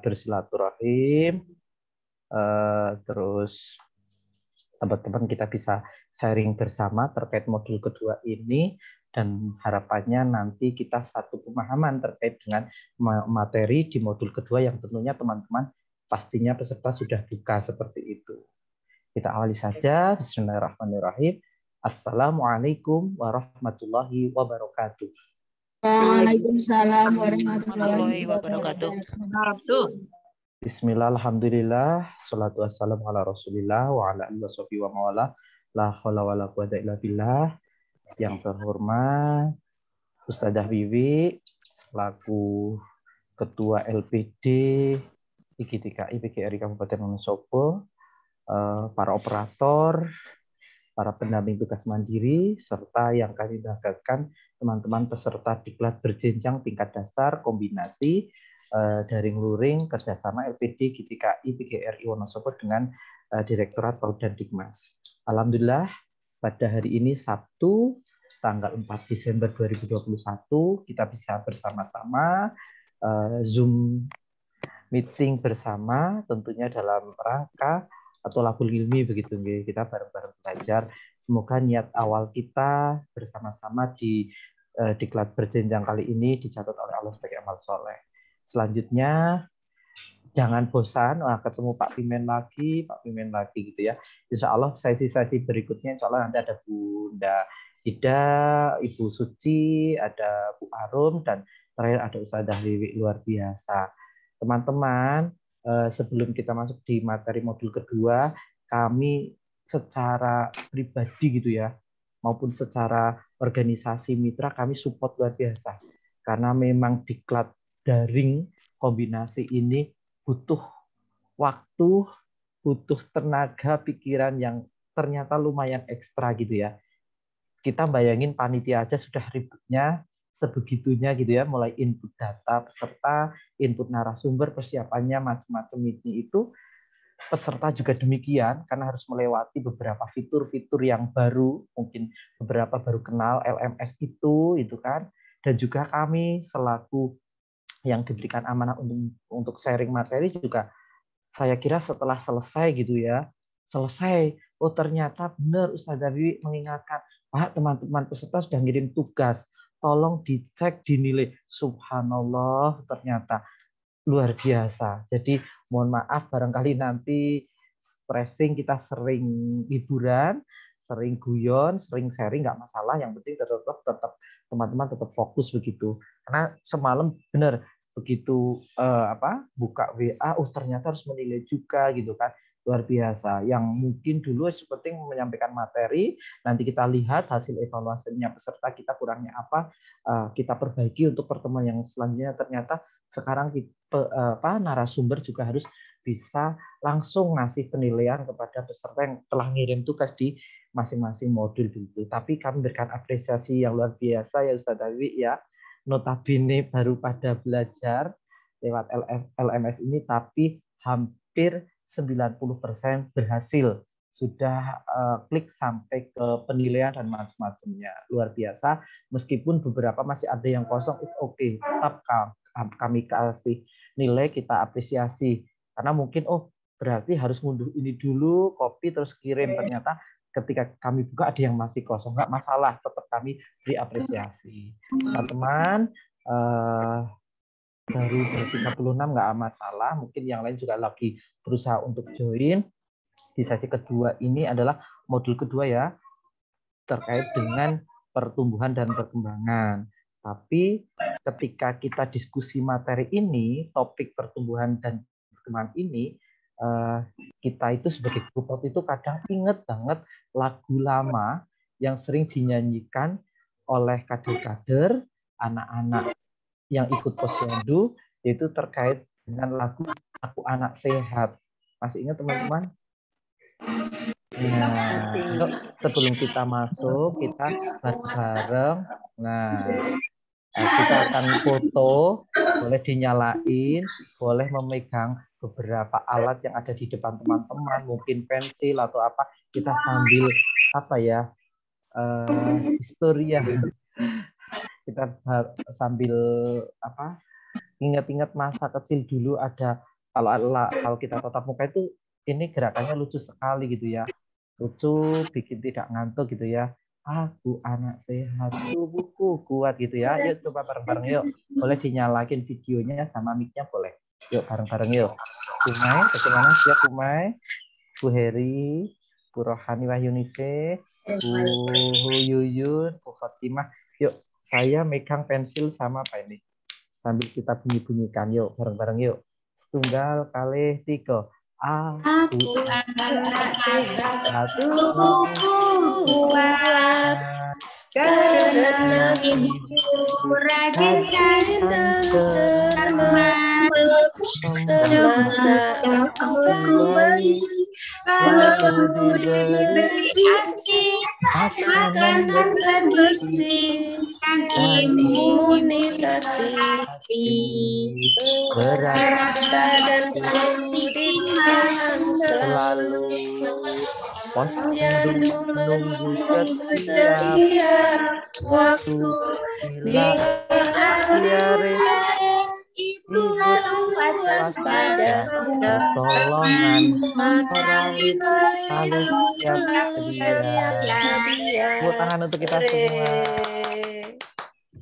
bersilaturahim, terus teman-teman kita bisa sharing bersama terkait modul kedua ini, dan harapannya nanti kita satu pemahaman terkait dengan materi di modul kedua yang tentunya teman-teman pastinya peserta sudah buka seperti itu. Kita awali saja. Bismillahirrahmanirrahim. Assalamualaikum warahmatullahi wabarakatuh. Waalaikumsalam warahmatullahi wabarakatuh. Bismillah, alhamdulillah, salatu wassalamu ala rasulillah wa ala alihi washabihi wa mawala, la haula wa la quwata illa billah. Yang terhormat Ustadzah Wiwi selaku Ketua LPD IGTKI PGRI Kabupaten Wonosobo, para operator, para pendamping tugas mandiri, serta yang kami banggakan teman-teman peserta diklat berjenjang tingkat dasar kombinasi daring luring kerjasama LPD GTKI PGRI Wonosobo dengan Direktorat PAUD dan Dikmas. Alhamdulillah pada hari ini Sabtu tanggal 4 Desember 2021 kita bisa bersama-sama Zoom meeting bersama, tentunya dalam rangka atau labul ilmi begitu, kita bareng-bareng belajar. Semoga niat awal kita bersama-sama di diklat berjenjang kali ini dicatat oleh Allah sebagai amal soleh. Selanjutnya jangan bosan, ketemu Pak Pimen lagi gitu ya. Insya Allah sesi-sesi berikutnya insya Allah nanti ada Bunda Ida, Ibu Suci, ada Bu Arum, dan terakhir ada Ustadzah Wiwi. Luar biasa. Teman-teman, sebelum kita masuk di materi modul kedua, kami secara pribadi gitu ya, maupun secara organisasi mitra, kami support luar biasa. Karena memang diklat daring kombinasi ini butuh waktu, butuh tenaga, pikiran yang ternyata lumayan ekstra gitu ya. Kita bayangin panitia aja sudah ribetnya sebegitunya gitu ya, mulai input data peserta, input narasumber, persiapannya macam-macam ini itu. Peserta juga demikian, karena harus melewati beberapa fitur-fitur yang baru, mungkin beberapa baru kenal LMS itu kan. Dan juga kami selaku yang diberikan amanah untuk sharing materi juga, saya kira setelah selesai gitu ya, oh ternyata benar Ustadzah Wiwi mengingatkan, Pak, teman-teman peserta sudah ngirim tugas, tolong dicek, dinilai. Subhanallah, ternyata luar biasa. Jadi mohon maaf barangkali nanti stressing, kita sering hiburan, sering guyon, sering sharing, nggak masalah. Yang penting tetap teman-teman tetap fokus begitu. Karena semalam benar begitu buka WA, ternyata harus menilai juga gitu kan. Luar biasa. Yang mungkin dulu seperti menyampaikan materi, nanti kita lihat hasil evaluasinya peserta kita kurangnya apa, kita perbaiki untuk pertemuan yang selanjutnya. Ternyata sekarang narasumber juga harus bisa langsung ngasih penilaian kepada peserta yang telah ngirim tugas di masing-masing modul gitu. Tapi kami berikan apresiasi yang luar biasa ya Ustadzah Wiwi ya. Notabene baru pada belajar lewat LMS ini, tapi hampir 90% berhasil. Sudah klik sampai ke penilaian dan macam-macamnya. Luar biasa. Meskipun beberapa masih ada yang kosong, it's okay. Tetap kami kasih nilai, kita apresiasi. Karena mungkin, berarti harus ngunduh ini dulu, copy, terus kirim. Ternyata ketika kami buka ada yang masih kosong, nggak masalah, tetap kami beri apresiasi. Teman-teman, baru 36 nggak masalah, mungkin yang lain juga lagi berusaha untuk join. Di sesi kedua ini adalah modul kedua ya, terkait dengan pertumbuhan dan perkembangan. Tapi ketika kita diskusi materi ini, topik pertumbuhan dan perkembangan ini, kita itu sebagai support itu kadang inget banget lagu lama yang sering dinyanyikan oleh kader-kader, anak-anak yang ikut posyandu, yaitu terkait dengan lagu Aku Anak Sehat. Masih ingat teman-teman? Nah, sebelum kita masuk, kita bareng-bareng. Nah, kita akan foto, boleh dinyalain, boleh memegang beberapa alat yang ada di depan teman-teman, mungkin pensil atau apa. Kita sambil historia. Kita sambil ingat-ingat masa kecil dulu ada kalau kita tatap muka itu ini gerakannya lucu sekali gitu ya. Lucu, bikin tidak ngantuk gitu ya. Aku anak sehat, tubuhku kuat gitu ya. Yuk coba bareng-bareng yuk. Boleh dinyalakin videonya sama mic-nya boleh. Yuk bareng-bareng yuk. Kumai, bagaimana siap Kumai? Bu Heri, Bu Rohani Wahyunise, Bu Yuyun, Bu Fatimah. Yuk, saya megang pensil sama apa ini? Sambil kita bunyi-bunyikan. Yuk, bareng-bareng yuk. Setunggal kali tiga. Aku anak sehat, satu tubuhku kuat, karena ibuku rajin dan cermat, semasa aku bayi, selalu diberi ASI, makanan bergizi, dan imunisasi. Berat badan perlu ditimbang selalu, posyandu menunggu setiap waktu. Bila diare ibu selalu waspada, pertolongan merawat selalu siap sedia. Tepuk tangan untuk kita semua.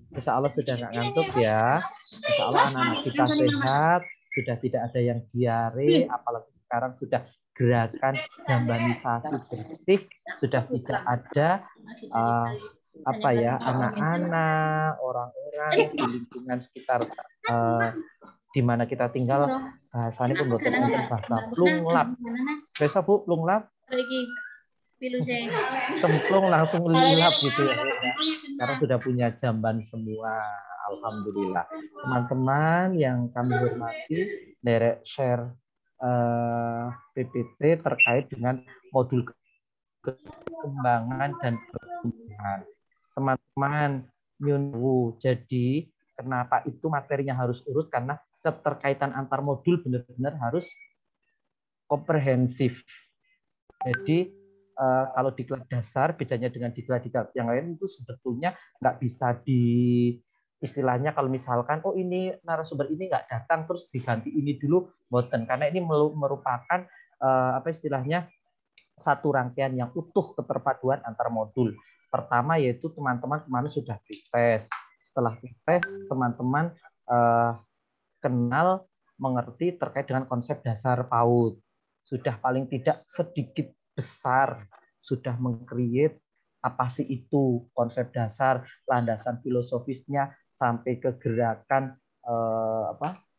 Insya Allah sudah nggak ngantuk ya. Insya Allah anak-anak kita sehat, sudah tidak ada yang diare, apalagi sekarang sudah gerakan jambanisasi bersih, sudah tidak ada anak-anak, orang-orang di lingkungan sekitar di mana kita tinggal, bahasanya pun bukan bahasa plunglap. Besok Bu, plunglap? Cemplung langsung lilap gitu ya. Sekarang sudah punya jamban semua. Alhamdulillah. Teman-teman yang kami hormati, derek share PPT terkait dengan modul perkembangan dan pertumbuhan. Teman-teman, nyunwu. Jadi kenapa itu materinya harus urut? Karena keterkaitan antar modul benar-benar harus komprehensif. Jadi kalau di kelas dasar bedanya dengan di kelas yang lain itu sebetulnya nggak bisa istilahnya kalau misalkan ini narasumber ini nggak datang terus diganti ini dulu boten, karena ini merupakan istilahnya satu rangkaian yang utuh keterpaduan antar modul. Pertama yaitu teman-teman kemarin sudah pretest. Setelah pretest teman-teman kenal mengerti terkait dengan konsep dasar PAUD. Sudah paling tidak sedikit besar sudah meng-create apa sih itu konsep dasar, landasan filosofisnya sampai ke gerakan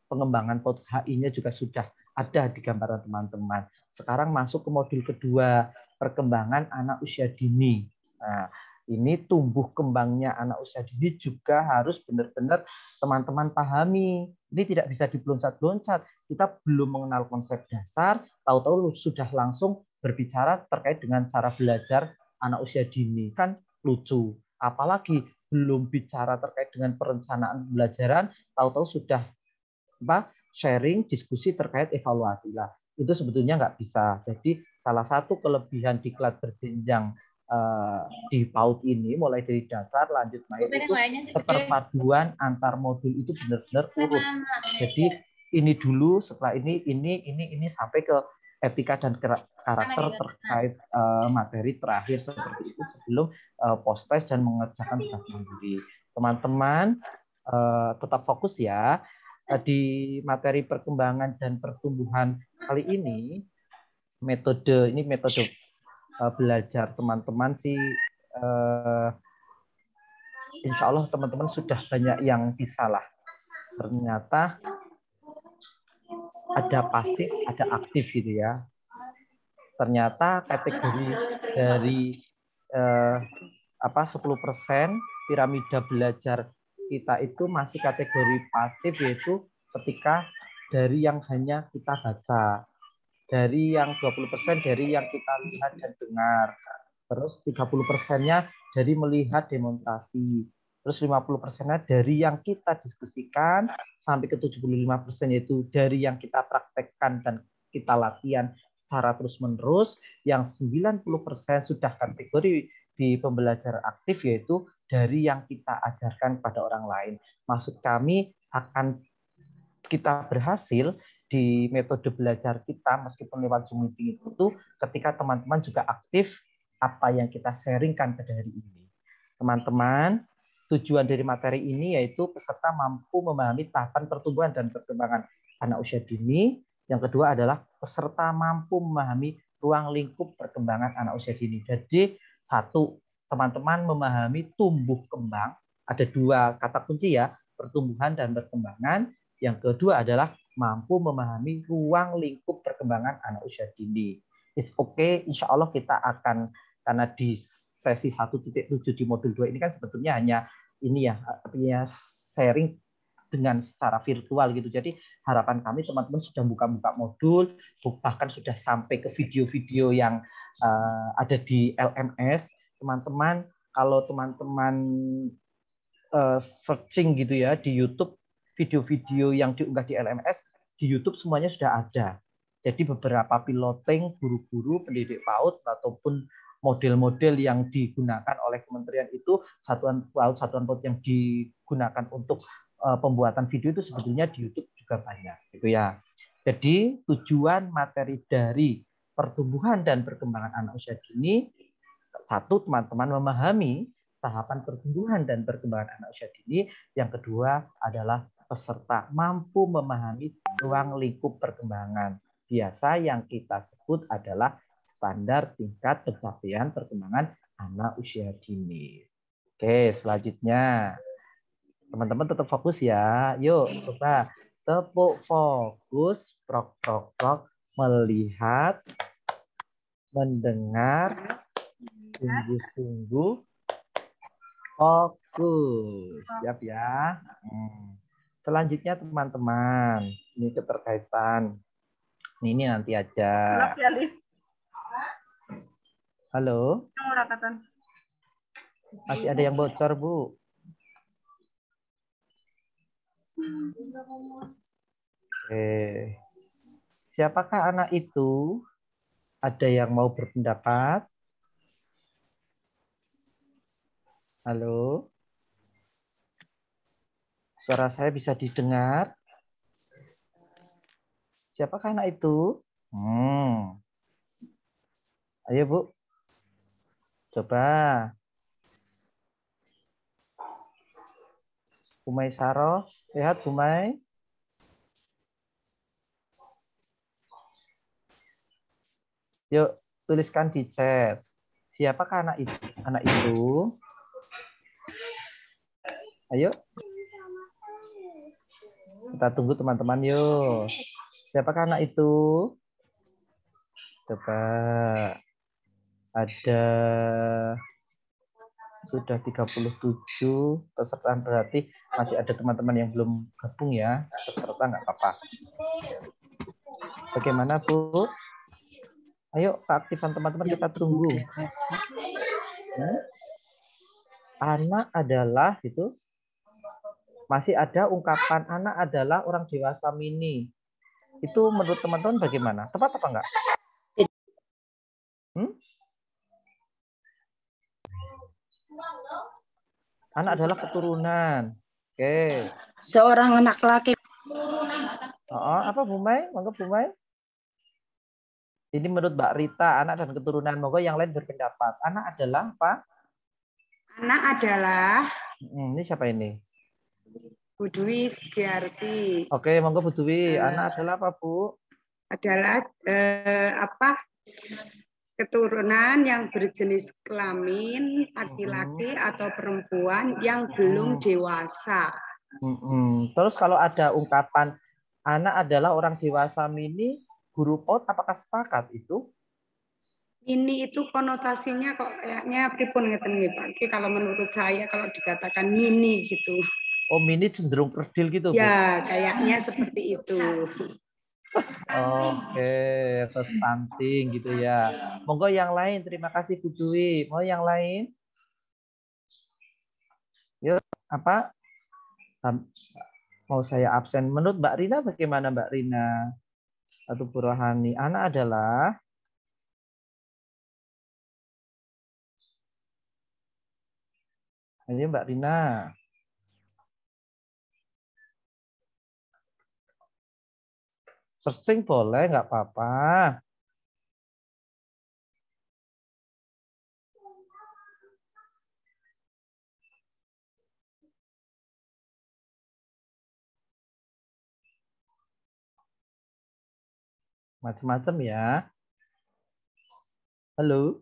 pengembangan PAUD HI-nya juga sudah ada di gambaran teman-teman. Sekarang masuk ke modul kedua, perkembangan anak usia dini. Nah, ini tumbuh kembangnya anak usia dini juga harus benar-benar teman-teman pahami. Ini tidak bisa dibeloncat-beloncat. Kita belum mengenal konsep dasar, tahu-tahu sudah langsung berbicara terkait dengan cara belajar anak usia dini. Kan lucu. Apalagi belum bicara terkait dengan perencanaan pembelajaran, tahu-tahu sudah sharing, diskusi terkait evaluasi lah. Itu sebetulnya nggak bisa. Jadi salah satu kelebihan diklat berjenjang di PAUD ini mulai dari dasar lanjut naik itu keterpaduan antar modul itu benar-benar urut. Jadi ini dulu, setelah ini sampai ke etika dan karakter terkait materi terakhir seperti itu sebelum post test dan mengerjakan tugas mandiri. Teman-teman tetap fokus ya di materi perkembangan dan pertumbuhan kali ini. Metode belajar teman-teman sih insya Allah teman-teman sudah banyak yang bisa lah. Ternyata ada pasif, ada aktif gitu ya. Ternyata kategori dari 10% piramida belajar kita itu masih kategori pasif, yaitu ketika dari yang hanya kita baca. Dari yang 20% dari yang kita lihat dan dengar. Terus 30%-nya dari melihat demonstrasi. Terus 50%-nya dari yang kita diskusikan, sampai ke 75% yaitu dari yang kita praktekkan dan kita latihan secara terus-menerus. Yang 90% sudah kategori di pembelajaran aktif, yaitu dari yang kita ajarkan pada orang lain. Maksud kami akan kita berhasil di metode belajar kita meskipun lewat Zoom meeting itu ketika teman-teman juga aktif apa yang kita sharingkan pada hari ini. Teman-teman, tujuan dari materi ini yaitu peserta mampu memahami tahapan pertumbuhan dan perkembangan anak usia dini. Yang kedua adalah peserta mampu memahami ruang lingkup perkembangan anak usia dini. Jadi satu, teman-teman memahami tumbuh kembang. Ada dua kata kunci ya, pertumbuhan dan perkembangan. Yang kedua adalah mampu memahami ruang lingkup perkembangan anak usia dini. It's okay, insya Allah kita akan, karena di sesi 1.7 di modul 2 ini kan sebetulnya hanya ini ya, artinya sharing dengan secara virtual gitu. Jadi harapan kami teman-teman sudah buka-buka modul, bahkan sudah sampai ke video-video yang ada di LMS. Teman-teman, kalau teman-teman searching gitu ya di YouTube, video-video yang diunggah di LMS, di YouTube semuanya sudah ada. Jadi beberapa piloting guru-guru pendidik PAUD ataupun model-model yang digunakan oleh kementerian itu, satuan PAUD yang digunakan untuk pembuatan video itu sebetulnya di YouTube juga banyak, gitu ya. Jadi tujuan materi dari pertumbuhan dan perkembangan anak usia dini, satu, teman-teman memahami tahapan pertumbuhan dan perkembangan anak usia dini. Yang kedua adalah peserta mampu memahami ruang lingkup perkembangan. Biasa yang kita sebut adalah standar tingkat pencapaian perkembangan anak usia dini. Oke, selanjutnya. Teman-teman tetap fokus ya. Yuk, coba tepuk fokus, prok, prok, prok, melihat, mendengar, sungguh-sungguh, fokus. Siap ya. Selanjutnya teman-teman, ini keterkaitan. Ini nanti aja. Halo? Masih ada yang bocor, Bu? Oke. Siapakah anak itu? Ada yang mau berpendapat? Halo? Suara saya bisa didengar? Siapakah anak itu? Ayo, Bu. Coba. Bumai Saroh. Sehat, Bumai? Yuk, tuliskan di chat. Siapakah anak itu? Anak itu? Ayo. Kita tunggu teman-teman yuk. Siapakah anak itu? Coba. Ada sudah 37 peserta, berarti masih ada teman-teman yang belum gabung ya. Peserta nggak apa-apa. Bagaimana, Bu? Ayo, keaktifan teman-teman kita tunggu. Anak adalah itu masih ada ungkapan anak adalah orang dewasa mini. Itu menurut teman-teman bagaimana? Tepat apa enggak? Anak adalah keturunan. Oke. Seorang anak laki. Apa Bu Mai? Monggo Bu Mai. Ini menurut Mbak Rita, anak dan keturunan. Monggo yang lain berpendapat. Anak adalah apa? Anak adalah Ini siapa ini? Bu Dwi Sugiarti. Oke, monggo Bu Dwi. Anak adalah apa, Bu? Adalah keturunan yang berjenis kelamin laki-laki atau perempuan yang belum dewasa. Terus kalau ada ungkapan anak adalah orang dewasa mini, guru PAUD apakah sepakat itu? Mini itu konotasinya kok kayaknya pripun ngeten nggih Pak. Kalau menurut saya kalau dikatakan mini gitu. Oh, mini cenderung kerdil gitu, Bu? Ya, kayaknya seperti itu. Oke, terus stunting gitu ya. Monggo yang lain, terima kasih Bu Dwi. Mau yang lain? Yuk, apa? Mau saya absen. Menurut Mbak Rina bagaimana Mbak Rina? Atau Bu Rohani? Anak adalah Ayo Mbak Rina. Searching boleh, nggak apa-apa. Macam-macam ya. Halo,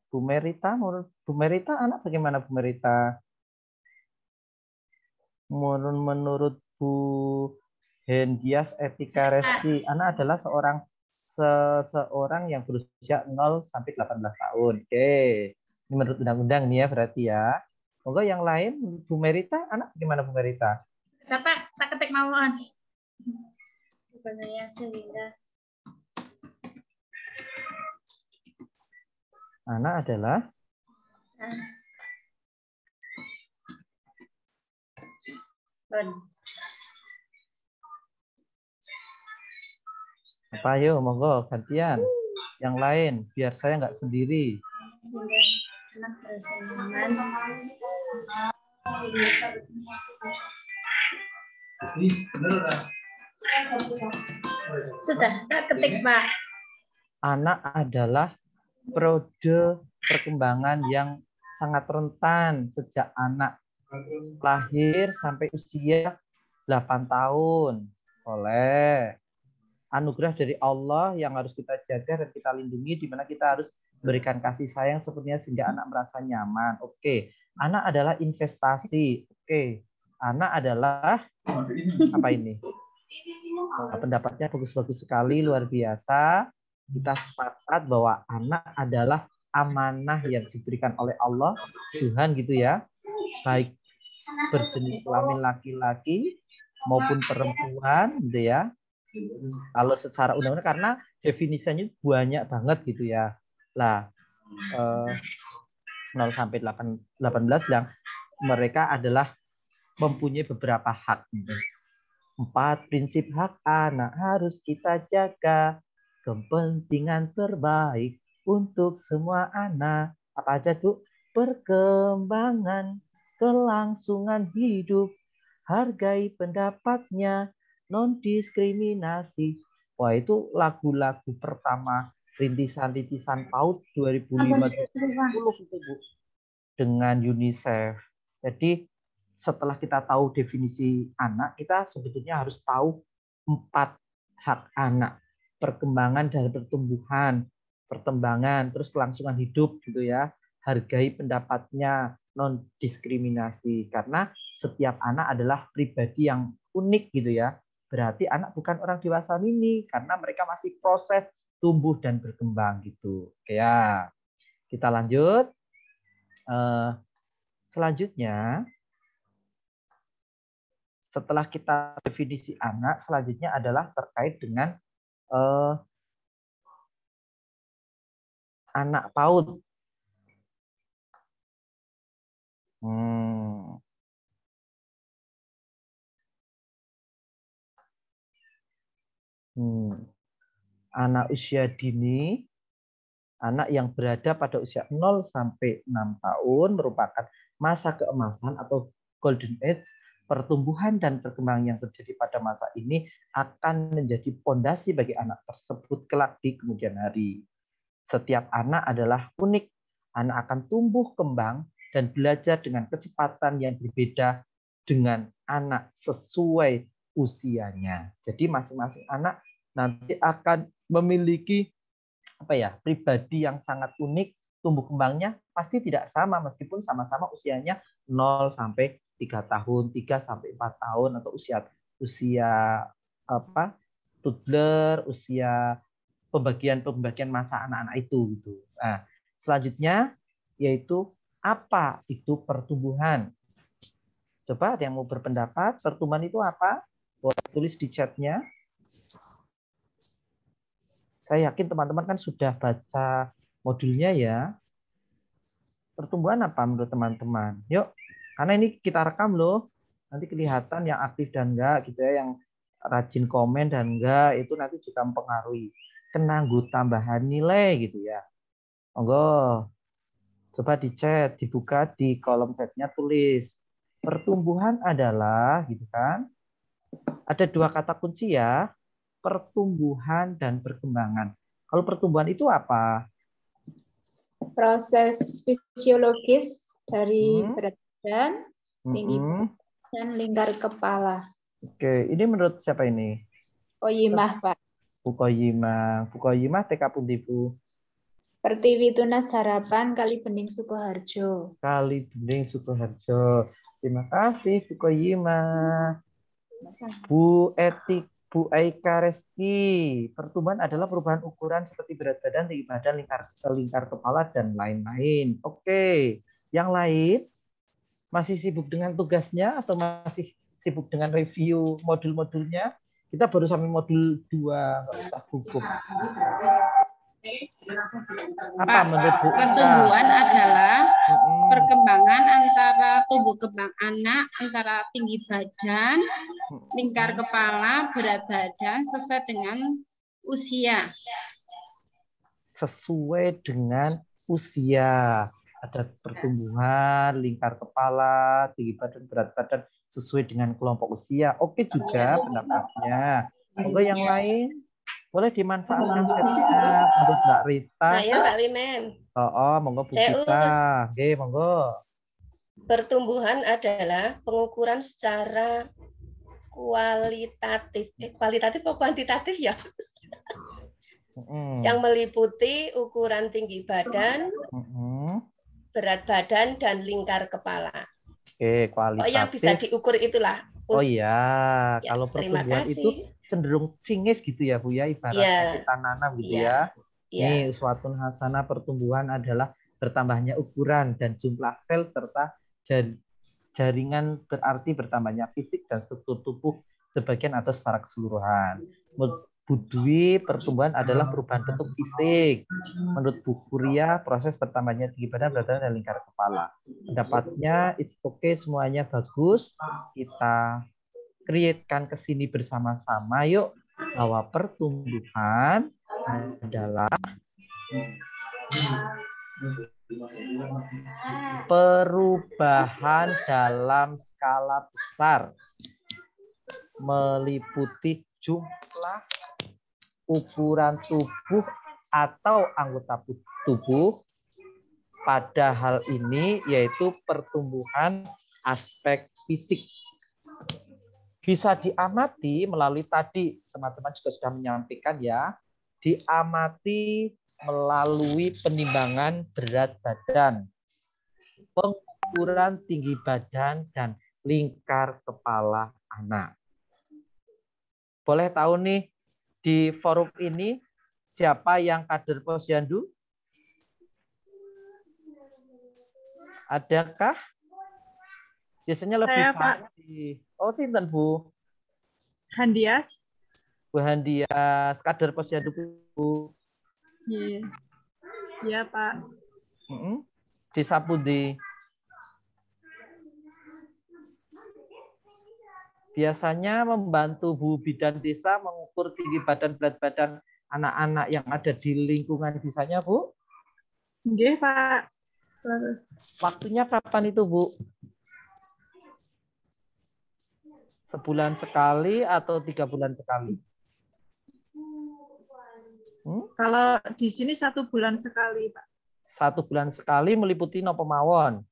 Bu Merita, menurut Bu Merita anak bagaimana Bu Merita? Menurut Bu Hendias Etika Resti, anak adalah seseorang yang berusia 0 sampai 18 tahun. Oke. Ini menurut undang-undang nih ya berarti ya. Monggo yang lain Bu Merita, anak bagaimana Bu Merita? Dapat tak ketik mawon. Sebenarnya sehingga Anak adalah apa? Ayo, monggo gantian. Yang lain, biar saya nggak sendiri. sehingga anak merasa nyaman. Sudah, tak ketik Pak. Anak adalah periode perkembangan yang sangat rentan sejak anak lahir sampai usia 8 tahun. Oleh anugerah dari Allah yang harus kita jaga dan kita lindungi, di mana kita harus berikan kasih sayang sepertinya sehingga anak merasa nyaman. Oke, anak adalah investasi. Oke, anak adalah apa ini? Pendapatnya bagus-bagus sekali, luar biasa. Kita sepakat bahwa anak adalah amanah yang diberikan oleh Allah, Tuhan gitu ya. Baik berjenis kelamin laki-laki maupun perempuan gitu ya. Kalau secara undang-undang karena definisinya banyak banget gitu ya. Lah 0 sampai 18 yang mereka adalah mempunyai beberapa hak gitu. 4 prinsip hak anak harus kita jaga. Kepentingan terbaik untuk semua anak. Apa aja, Bu? Perkembangan, kelangsungan hidup, hargai pendapatnya, non-diskriminasi. Wah, itu lagu-lagu pertama rintisan-rintisan PAUD 2005-2010 itu, Bu. Dengan UNICEF. Jadi setelah kita tahu definisi anak, kita sebetulnya harus tahu 4 hak anak. Perkembangan dan perkembangan, terus kelangsungan hidup gitu ya. Hargai pendapatnya, non diskriminasi. Karena setiap anak adalah pribadi yang unik gitu ya. Berarti anak bukan orang dewasa ini karena mereka masih proses tumbuh dan berkembang gitu. Oke ya. Kita lanjut. Selanjutnya, setelah kita definisi anak, selanjutnya adalah terkait dengan anak PAUD. Anak usia dini, anak yang berada pada usia 0 sampai 6 tahun merupakan masa keemasan atau golden age. Pertumbuhan dan perkembangan yang terjadi pada masa ini akan menjadi fondasi bagi anak tersebut kelak di kemudian hari. Setiap anak adalah unik. Anak akan tumbuh kembang dan belajar dengan kecepatan yang berbeda dengan anak sesuai usianya. Jadi masing-masing anak nanti akan memiliki pribadi yang sangat unik, tumbuh kembangnya pasti tidak sama meskipun sama-sama usianya 0 sampai 3 tahun, 3 sampai 4 tahun atau usia toddler, usia pembagian masa anak-anak itu gitu. Nah, selanjutnya yaitu apa itu pertumbuhan? Coba ada yang mau berpendapat, pertumbuhan itu apa? Boleh tulis di chatnya. Saya yakin teman-teman kan sudah baca modulnya ya. Pertumbuhan apa menurut teman-teman? Yuk, karena ini kita rekam loh. Nanti kelihatan yang aktif dan enggak gitu ya, yang rajin komen dan enggak itu nanti juga mempengaruhi. Kenanggu tambahan nilai gitu ya. Monggo. Coba di chat, dibuka di kolom chatnya tulis. Pertumbuhan adalah gitu kan. Ada 2 kata kunci ya. pertumbuhan dan perkembangan. Kalau pertumbuhan itu apa? Proses fisiologis dari Hmm. berat badan, tinggi Mm-mm. dan lingkar kepala. Oke, ini menurut siapa ini? Koyimah, Pak. Bu Koyimah. Bu Koyimah TK Pundi, Bu? Pertiwi Tunas Harapan Kalibening Sukoharjo. Kali Bening Sukoharjo. Terima kasih Bu Koyimah. Bu Aika Reski. Pertumbuhan adalah perubahan ukuran seperti berat badan, tinggi badan, lingkar kepala, dan lain-lain. Oke. Yang lain masih sibuk dengan tugasnya atau masih sibuk dengan review modul-modulnya? Kita baru sampai modul 2, nggak usah gugup. Apa Pak, menurut Bu Ika? pertumbuhan adalah Mm-mm. perkembangan antara tumbuh kembang anak, antara tinggi badan, lingkar kepala, berat badan sesuai dengan usia. Sesuai dengan usia. Ada pertumbuhan, lingkar kepala, tinggi badan, berat badan sesuai dengan kelompok usia. Oke juga pendapatnya. Oke, yang lain boleh dimanfaatkan setnya menurut Mbak Rita. Saya Pak Limen. Oh, monggo Bu Saya Gita. Oke, monggo. Pertumbuhan adalah pengukuran secara kualitatif. Kualitatif atau kuantitatif ya? Yang meliputi ukuran tinggi badan, berat badan, dan lingkar kepala. Oke, Oh, yang bisa kualitatif. diukur itulah. Oh iya, Ya, kalau terima pertumbuhan kasih. itu cenderung cingis gitu ya Bu ya, ibaratnya Iya. kita nanam gitu Iya. ya. Nih, uswatun hasanah pertumbuhan adalah bertambahnya ukuran dan jumlah sel serta jaringan, berarti bertambahnya fisik dan struktur tubuh sebagian atau secara keseluruhan. Menurut Bu Dwi, pertumbuhan adalah perubahan bentuk fisik. Menurut Bu Furia, proses bertambahnya tinggi badan, berat badan, dan lingkar kepala. Pendapatnya, it's okay, semuanya bagus. Kita create-kan ke sini bersama-sama, yuk, bahwa pertumbuhan adalah perubahan dalam skala besar, meliputi jumlah, ukuran tubuh atau anggota tubuh. Pada hal ini yaitu pertumbuhan aspek fisik. Bisa diamati melalui tadi, teman-teman juga sudah menyampaikan ya, diamati melalui penimbangan berat badan, pengukuran tinggi badan, dan lingkar kepala anak. Boleh tahu nih, di forum ini siapa yang kader Posyandu? Adakah? Biasanya lebih fasih. Oh, sinten Bu? Handias. Bu Handias, kader Posyandu Bu. Iya. Iya, Pak. Di Sapundi. Biasanya membantu Bu Bidan Desa mengukur tinggi badan, berat badan anak-anak yang ada di lingkungan desanya, Bu? Nggih, Pak. Terus. Waktunya kapan itu, Bu? Sebulan sekali atau 3 bulan sekali? Kalau di sini 1 bulan sekali, Pak. 1 bulan sekali meliputi nopo mawon?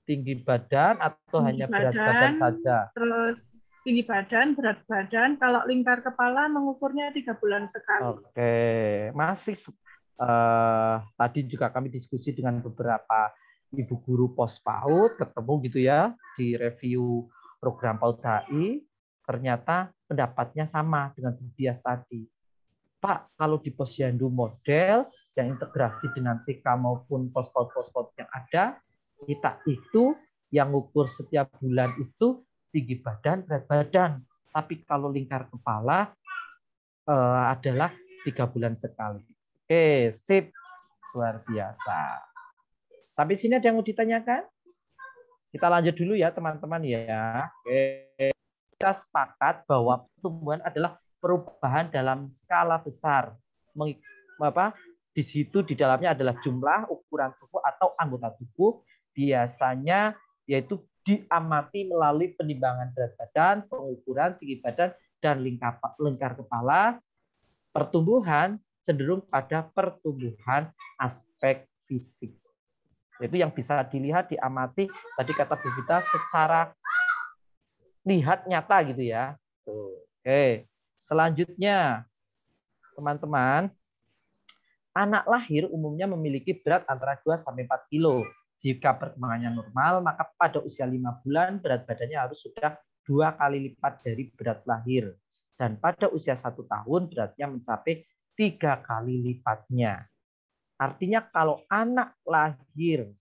Tinggi badan atau Tinggi hanya berat badan saja? Terus tinggi badan, berat badan. Kalau lingkar kepala mengukurnya 3 bulan sekali. Oke, masih tadi juga kami diskusi dengan beberapa ibu guru pos PAUD, ketemu gitu ya di review program PAUD HI, ternyata pendapatnya sama dengan Bu Dias tadi. Pak, kalau di Posyandu model yang integrasi dengan TK maupun pos-pos yang ada, kita itu yang ukur setiap bulan itu tinggi badan, berat badan. Tapi kalau lingkar kepala adalah 3 bulan sekali. Oke, sip. Luar biasa. Sampai sini ada yang mau ditanyakan? Kita lanjut dulu ya, teman-teman ya. Oke. Kita sepakat bahwa pertumbuhan adalah perubahan dalam skala besar. Di situ di dalamnya adalah jumlah, ukuran tubuh atau anggota tubuh. Biasanya yaitu diamati melalui penimbangan berat badan, pengukuran tinggi badan, dan lingkar kepala. pertumbuhan cenderung pada pertumbuhan aspek fisik. Itu yang bisa dilihat, diamati, tadi kata Bu Vita, secara lihat nyata gitu ya. Tuh. Oke, selanjutnya teman-teman, anak lahir umumnya memiliki berat antara 2-4 kilo. Jika perkembangannya normal, maka pada usia 5 bulan berat badannya harus sudah 2 kali lipat dari berat lahir. Dan pada usia 1 tahun beratnya mencapai 3 kali lipatnya. Artinya kalau anak lahir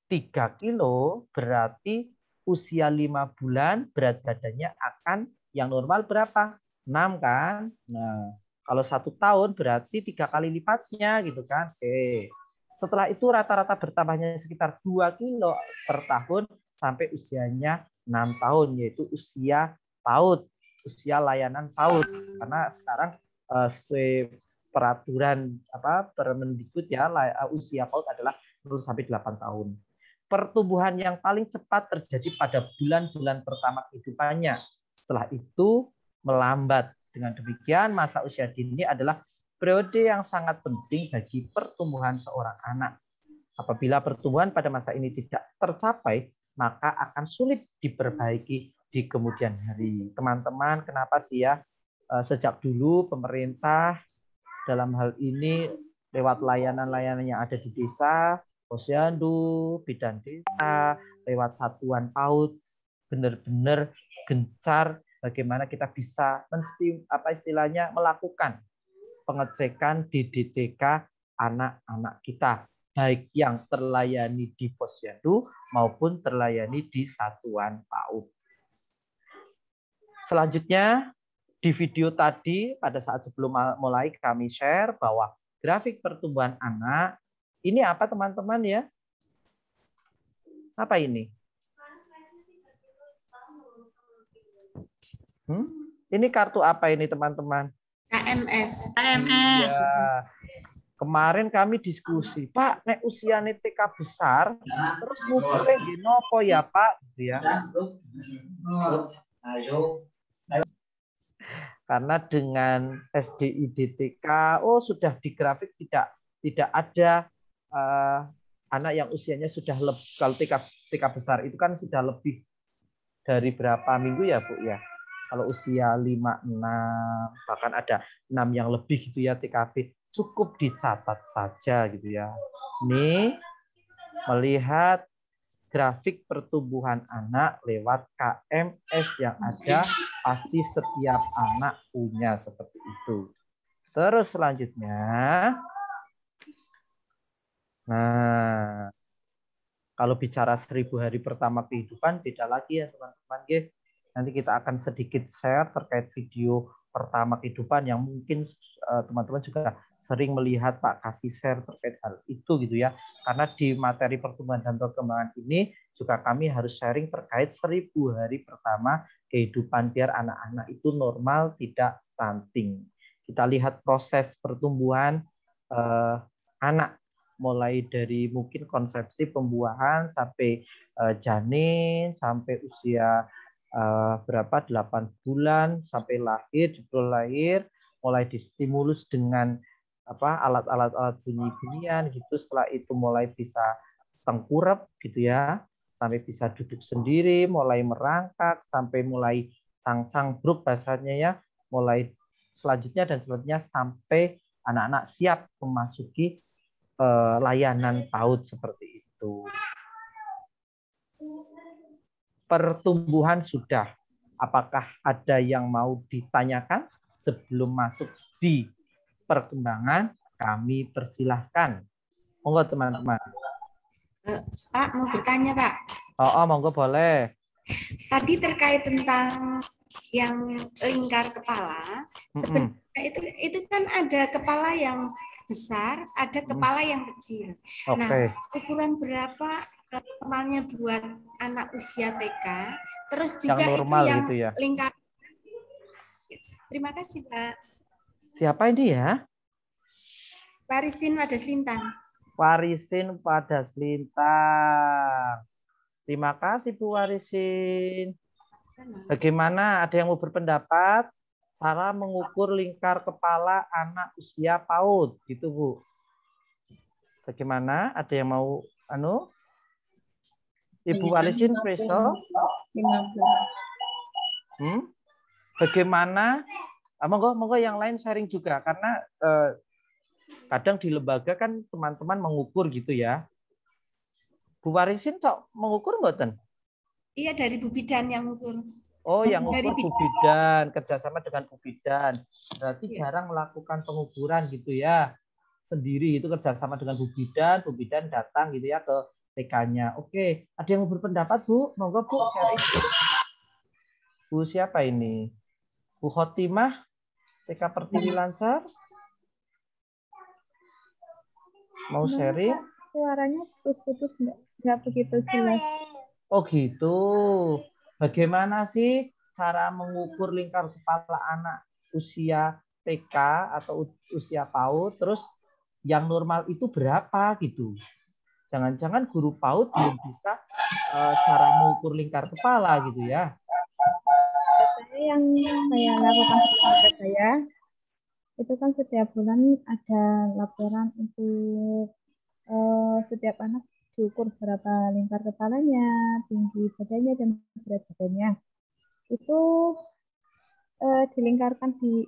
3 kilo, berarti usia 5 bulan berat badannya akan yang normal berapa? 6 kan? Nah, kalau 1 tahun berarti 3 kali lipatnya gitu kan. Oke. Setelah itu rata-rata bertambahnya sekitar 2 kilo per tahun sampai usianya 6 tahun, yaitu usia PAUD, usia layanan PAUD. Karena sekarang peraturan Permendikbud ya, usia PAUD adalah 0 sampai 8 tahun. Pertumbuhan yang paling cepat terjadi pada bulan-bulan pertama kehidupannya. Setelah itu melambat. Dengan demikian, masa usia dini adalah periode yang sangat penting bagi pertumbuhan seorang anak. Apabila pertumbuhan pada masa ini tidak tercapai, maka akan sulit diperbaiki di kemudian hari. Teman-teman, kenapa sih ya sejak dulu pemerintah dalam hal ini lewat layanan-layanan yang ada di desa, posyandu, bidan desa, lewat satuan PAUD, benar-benar gencar bagaimana kita bisa melakukan pengecekan di DTK anak-anak kita, baik yang terlayani di posyandu maupun terlayani di satuan PAUD. Selanjutnya, di video tadi pada saat sebelum mulai kami share bahwa grafik pertumbuhan anak ini apa teman-teman ya? Apa ini? Ini kartu apa ini teman-teman? KMS. KMS. Ya. Kemarin kami diskusi, Pak, nek usia TK besar, terus ngukurnya ginopo ya Pak? Ya. Karena dengan SDIDTK, sudah di grafik tidak ada anak yang usianya sudah lebih, kalau TK besar itu kan sudah lebih dari berapa minggu ya Bu ya? Kalau usia 5, 6, bahkan ada 6 yang lebih gitu ya TKB, cukup dicatat saja gitu ya. Ini melihat grafik pertumbuhan anak lewat KMS yang ada, pasti setiap anak punya seperti itu. Terus selanjutnya, nah kalau bicara 1000 hari pertama kehidupan, beda lagi ya teman-teman. Nanti kita akan sedikit share terkait video pertama kehidupan yang mungkin teman-teman juga sering melihat Pak kasih share terkait hal itu gitu ya. Karena di materi pertumbuhan dan perkembangan ini juga kami harus sharing terkait 1000 hari pertama kehidupan biar anak-anak itu normal, tidak stunting. Kita lihat proses pertumbuhan anak mulai dari mungkin konsepsi pembuahan sampai janin sampai usia berapa 8 bulan sampai lahir, jebol lahir, mulai distimulus dengan alat-alat bunyi-bunyian gitu, setelah itu mulai bisa tengkurap gitu ya, sampai bisa duduk sendiri, mulai merangkak sampai mulai cangcangbruk bahasanya ya, mulai selanjutnya dan selanjutnya sampai anak-anak siap memasuki layanan PAUD seperti itu. Pertumbuhan sudah. Apakah ada yang mau ditanyakan sebelum masuk di perkembangan? Kami persilahkan. Monggo teman-teman. Pak, mau bertanya Pak. Monggo boleh. Tadi terkait tentang yang lingkar kepala, sebenarnya itu kan ada kepala yang besar, ada kepala yang kecil. Nah, ukuran berapa normalnya buat anak usia TK, terus juga yang normal itu yang gitu ya. Lingkar. Terima kasih Pak. Siapa ini ya? Warisin Wadas Lintang. Warisin Wadas Lintang. Terima kasih Bu Warisin. Bagaimana? Ada yang mau berpendapat? Cara mengukur lingkar kepala anak usia PAUD, gitu Bu. Bagaimana? Ada yang mau Ibu Alisin Preso? Bagaimana? Monggo yang lain sharing juga karena kadang di lembaga kan teman-teman mengukur gitu ya. Bu Warisin mengukur mboten? Iya, dari Bu Bidan yang mengukur. Oh, yang ukur Bu Bidan, kerjasama dengan Bu Bidan. Berarti jarang melakukan pengukuran gitu ya. Sendiri itu kerjasama dengan Bu Bidan datang gitu ya ke TK-nya. Oke, ada yang mau berpendapat Bu? Monggo Bu, sharing. Bu siapa ini? Bu Khotimah, TK Pertiwi Lancar. Mau sharing? Suaranya putus-putus, nggak begitu jelas. Oh gitu. Bagaimana sih cara mengukur lingkar kepala anak usia TK atau usia PAUD? Terus yang normal itu berapa gitu? Jangan-jangan guru PAUD belum bisa cara mengukur lingkar kepala gitu ya? Yang saya lakukan pada saya itu kan setiap bulan ada laporan untuk setiap anak diukur berapa lingkar kepalanya, tinggi badannya, dan berat badannya. Itu dilingkarkan di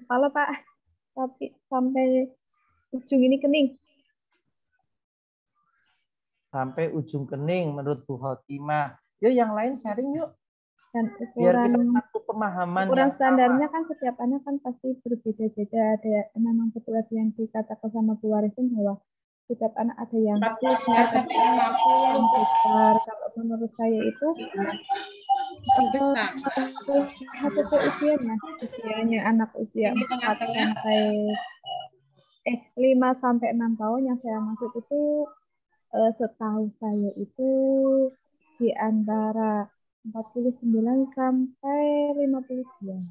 kepala, Pak, tapi sampai ujung ini kening. Sampai ujung kening menurut Bu Khotimah. Yuk yang lain sharing yuk. Dan biar kita satu pemahaman ukuran standarnya kan setiap anak kan pasti berbeda-beda. Ada memang betul yang dikatakan sama Bu Warisin bahwa setiap anak ada yang 49 sampai 50 besar. Kalau menurut saya itu besar. Satu usianya anak usia 4 sampai 5 sampai 6 tahun yang saya maksud itu setahu saya itu di antara 49 sampai 52.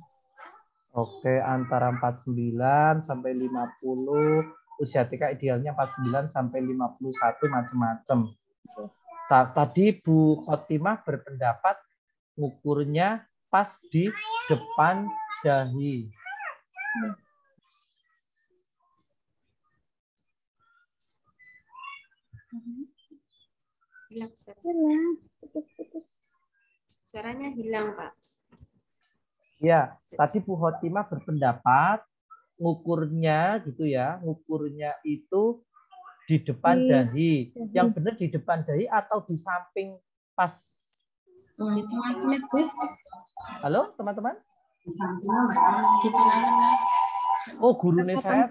Oke, antara 49 sampai 50. Usia TK idealnya 49 sampai 51 macam-macam. Tadi Bu Khotimah berpendapat ngukurnya pas di depan dahi. Hilang suaranya hilang, Pak. Ya, tadi Bu Khotimah berpendapat ngukurnya gitu ya, ngukurnya itu di depan dahi. Yang benar di depan dahi atau di samping pas? Halo teman-teman? Oh, gurunya saya. Saya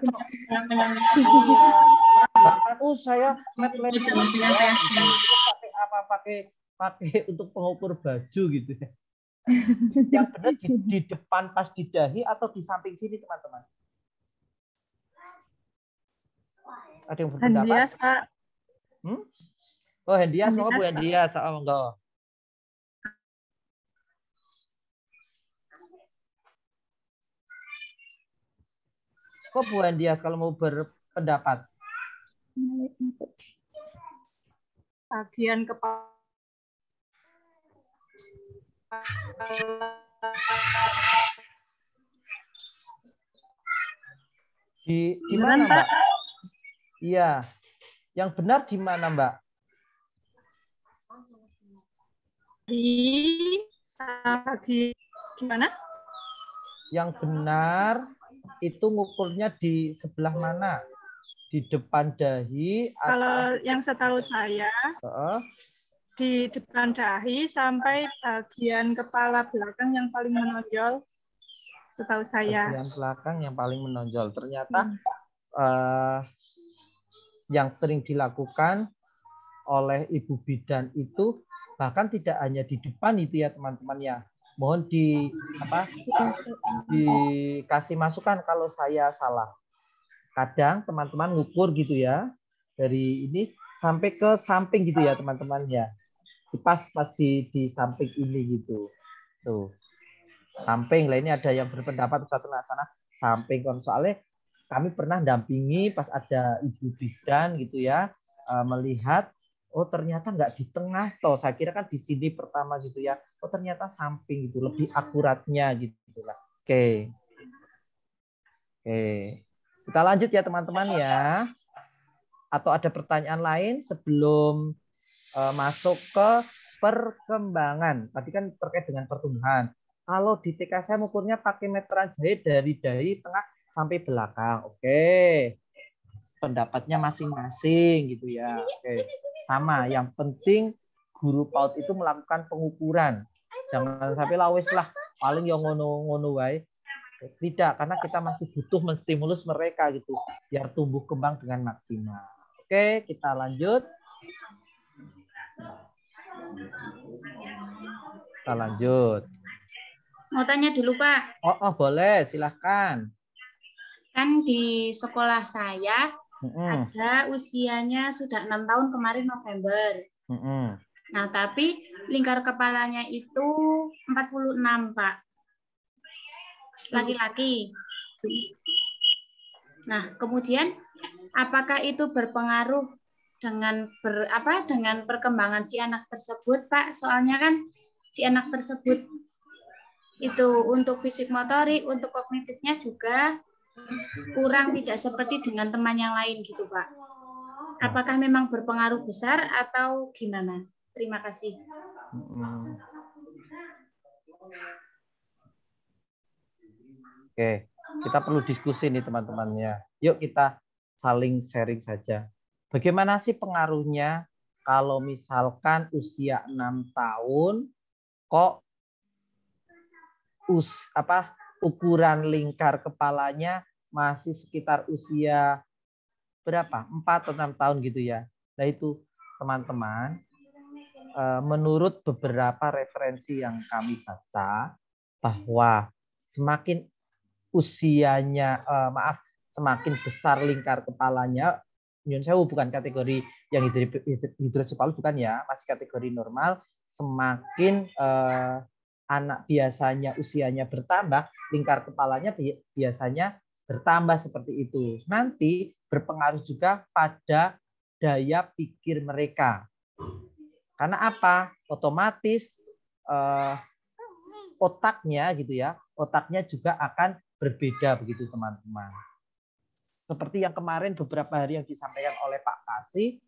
pakai apa? Pakai untuk pengukur baju gitu ya. Yang benar di depan pas di dahi atau di samping sini teman-teman? Ada yang berpendapat? Hendias, Pak. Oh, Hendias, mau Bu Hendias, monggo. Kok Bu Hendias kalau mau berpendapat? Bagian kepala. Di mana, Mbak? Iya. Yang benar di mana, Mbak? Di gimana? Yang benar itu ngukurnya di sebelah mana? Di depan dahi atau... Kalau yang setahu saya di depan dahi sampai bagian kepala belakang yang paling menonjol, setahu saya. Bagian belakang yang paling menonjol. Ternyata yang sering dilakukan oleh Ibu Bidan itu bahkan tidak hanya di depan itu ya teman-teman ya. Mohon dikasih masukan kalau saya salah. Kadang teman-teman ngukur gitu ya dari ini sampai ke samping gitu ya teman-teman ya. Pas di samping ini gitu. Tuh. Samping lah, ini ada yang berpendapat satu sana samping. Soalnya kami pernah dampingi pas ada Ibu Bidan gitu ya, melihat oh ternyata nggak di tengah toh, saya kira kan di sini pertama gitu ya, oh ternyata samping gitu, lebih akuratnya gitu lah. Oke, Oke. Kita lanjut ya teman-teman ya. Atau ada pertanyaan lain sebelum masuk ke perkembangan. Tadi kan terkait dengan pertumbuhan. Kalau di TK saya ukurnya pakai meteran jahit dari dahi tengah sampai belakang. Oke. Pendapatnya masing-masing gitu ya. Oke. Sama, yang penting guru PAUD itu melakukan pengukuran. Jangan sampai lawes lah paling yang ngono-ngono wae. Tidak, karena kita masih butuh menstimulus mereka gitu biar tumbuh kembang dengan maksimal. Oke, kita lanjut. Kita lanjut. Mau tanya dulu, Pak. Oh, boleh, silahkan. Kan di sekolah saya ada usianya sudah 6 tahun kemarin November. Nah, tapi lingkar kepalanya itu 46, Pak. Laki-laki. Nah, kemudian apakah itu berpengaruh dengan dengan perkembangan si anak tersebut, Pak? Soalnya kan si anak tersebut itu untuk fisik motorik, untuk kognitifnya juga kurang, tidak seperti dengan teman yang lain gitu, Pak. Apakah memang berpengaruh besar atau gimana? Terima kasih. Oke, kita perlu diskusi nih teman-temannya. Yuk kita saling sharing saja. Bagaimana sih pengaruhnya kalau misalkan usia 6 tahun kok ukuran lingkar kepalanya masih sekitar usia berapa? 4 atau 6 tahun gitu ya. Nah itu teman-teman, menurut beberapa referensi yang kami baca, bahwa semakin usianya, semakin besar lingkar kepalanya, nyun sewu bukan kategori yang hidrosepalus bukan ya, masih kategori normal, semakin anak biasanya usianya bertambah, lingkar kepalanya biasanya bertambah seperti itu. Nanti berpengaruh juga pada daya pikir mereka. Karena apa? Otomatis otaknya gitu ya, otaknya juga akan berbeda begitu teman-teman. Seperti yang kemarin beberapa hari yang disampaikan oleh Pak Kasih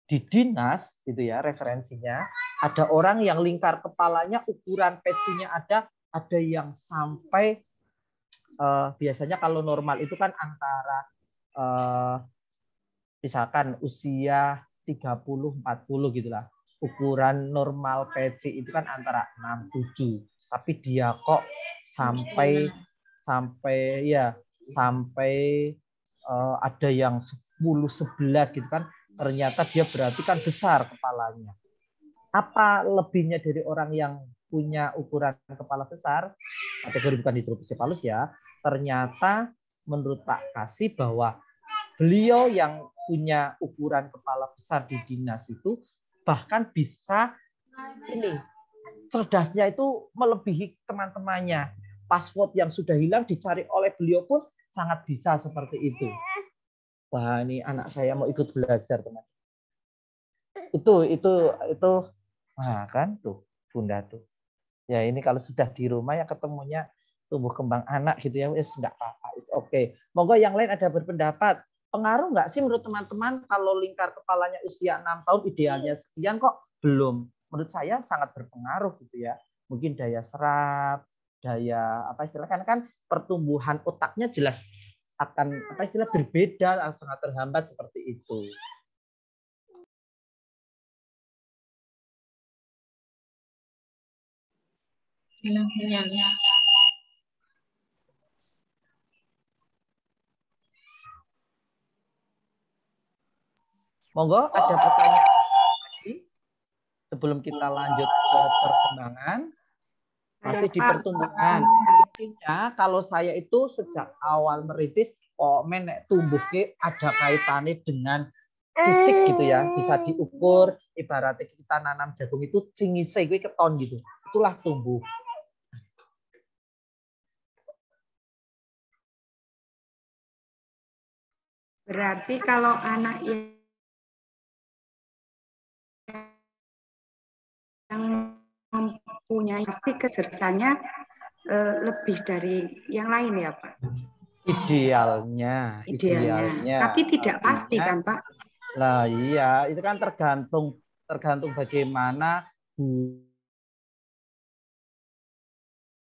di dinas gitu ya, referensinya ada orang yang lingkar kepalanya ukuran pecinya ada yang sampai biasanya kalau normal itu kan antara misalkan usia 30-40 gitulah. Ukuran normal peci itu kan antara 6-7. Tapi dia kok sampai ada yang 10-11 gitu kan. Ternyata dia berarti kan besar kepalanya. Apa lebihnya dari orang yang punya ukuran kepala besar, kategori bukan hidrosepalus ya, ternyata menurut Pak Kasih bahwa beliau yang punya ukuran kepala besar di dinas itu bahkan bisa cerdasnya itu melebihi teman-temannya. Password yang sudah hilang dicari oleh beliau pun sangat bisa seperti itu. Wah, ini anak saya mau ikut belajar, teman. Itu wah kan tuh Bunda tuh. Ya ini kalau sudah di rumah ya ketemunya tumbuh kembang anak gitu ya, enggak apa-apa. Oke. Monggo yang lain ada berpendapat. Pengaruh nggak sih menurut teman-teman kalau lingkar kepalanya usia 6 tahun idealnya sekian kok belum? Menurut saya sangat berpengaruh gitu ya. Mungkin daya serap, daya istilahnya kan pertumbuhan otaknya jelas akan berbeda, sangat terhambat seperti itu. Monggo ada pertanyaan lagi sebelum kita lanjut ke perkembangan. Masih di pertumbuhan. Intinya kalau saya itu sejak awal merintis nek tumbuh ada kaitannya dengan fisik gitu ya, bisa diukur. Ibaratnya kita nanam jagung itu cingise gue keton gitu, itulah tumbuh. Berarti kalau anak yang mempunyai pasti kecerdasannya lebih dari yang lain ya Pak? Idealnya. Tapi tidak pasti kan, Pak? Nah, iya, itu kan tergantung bagaimana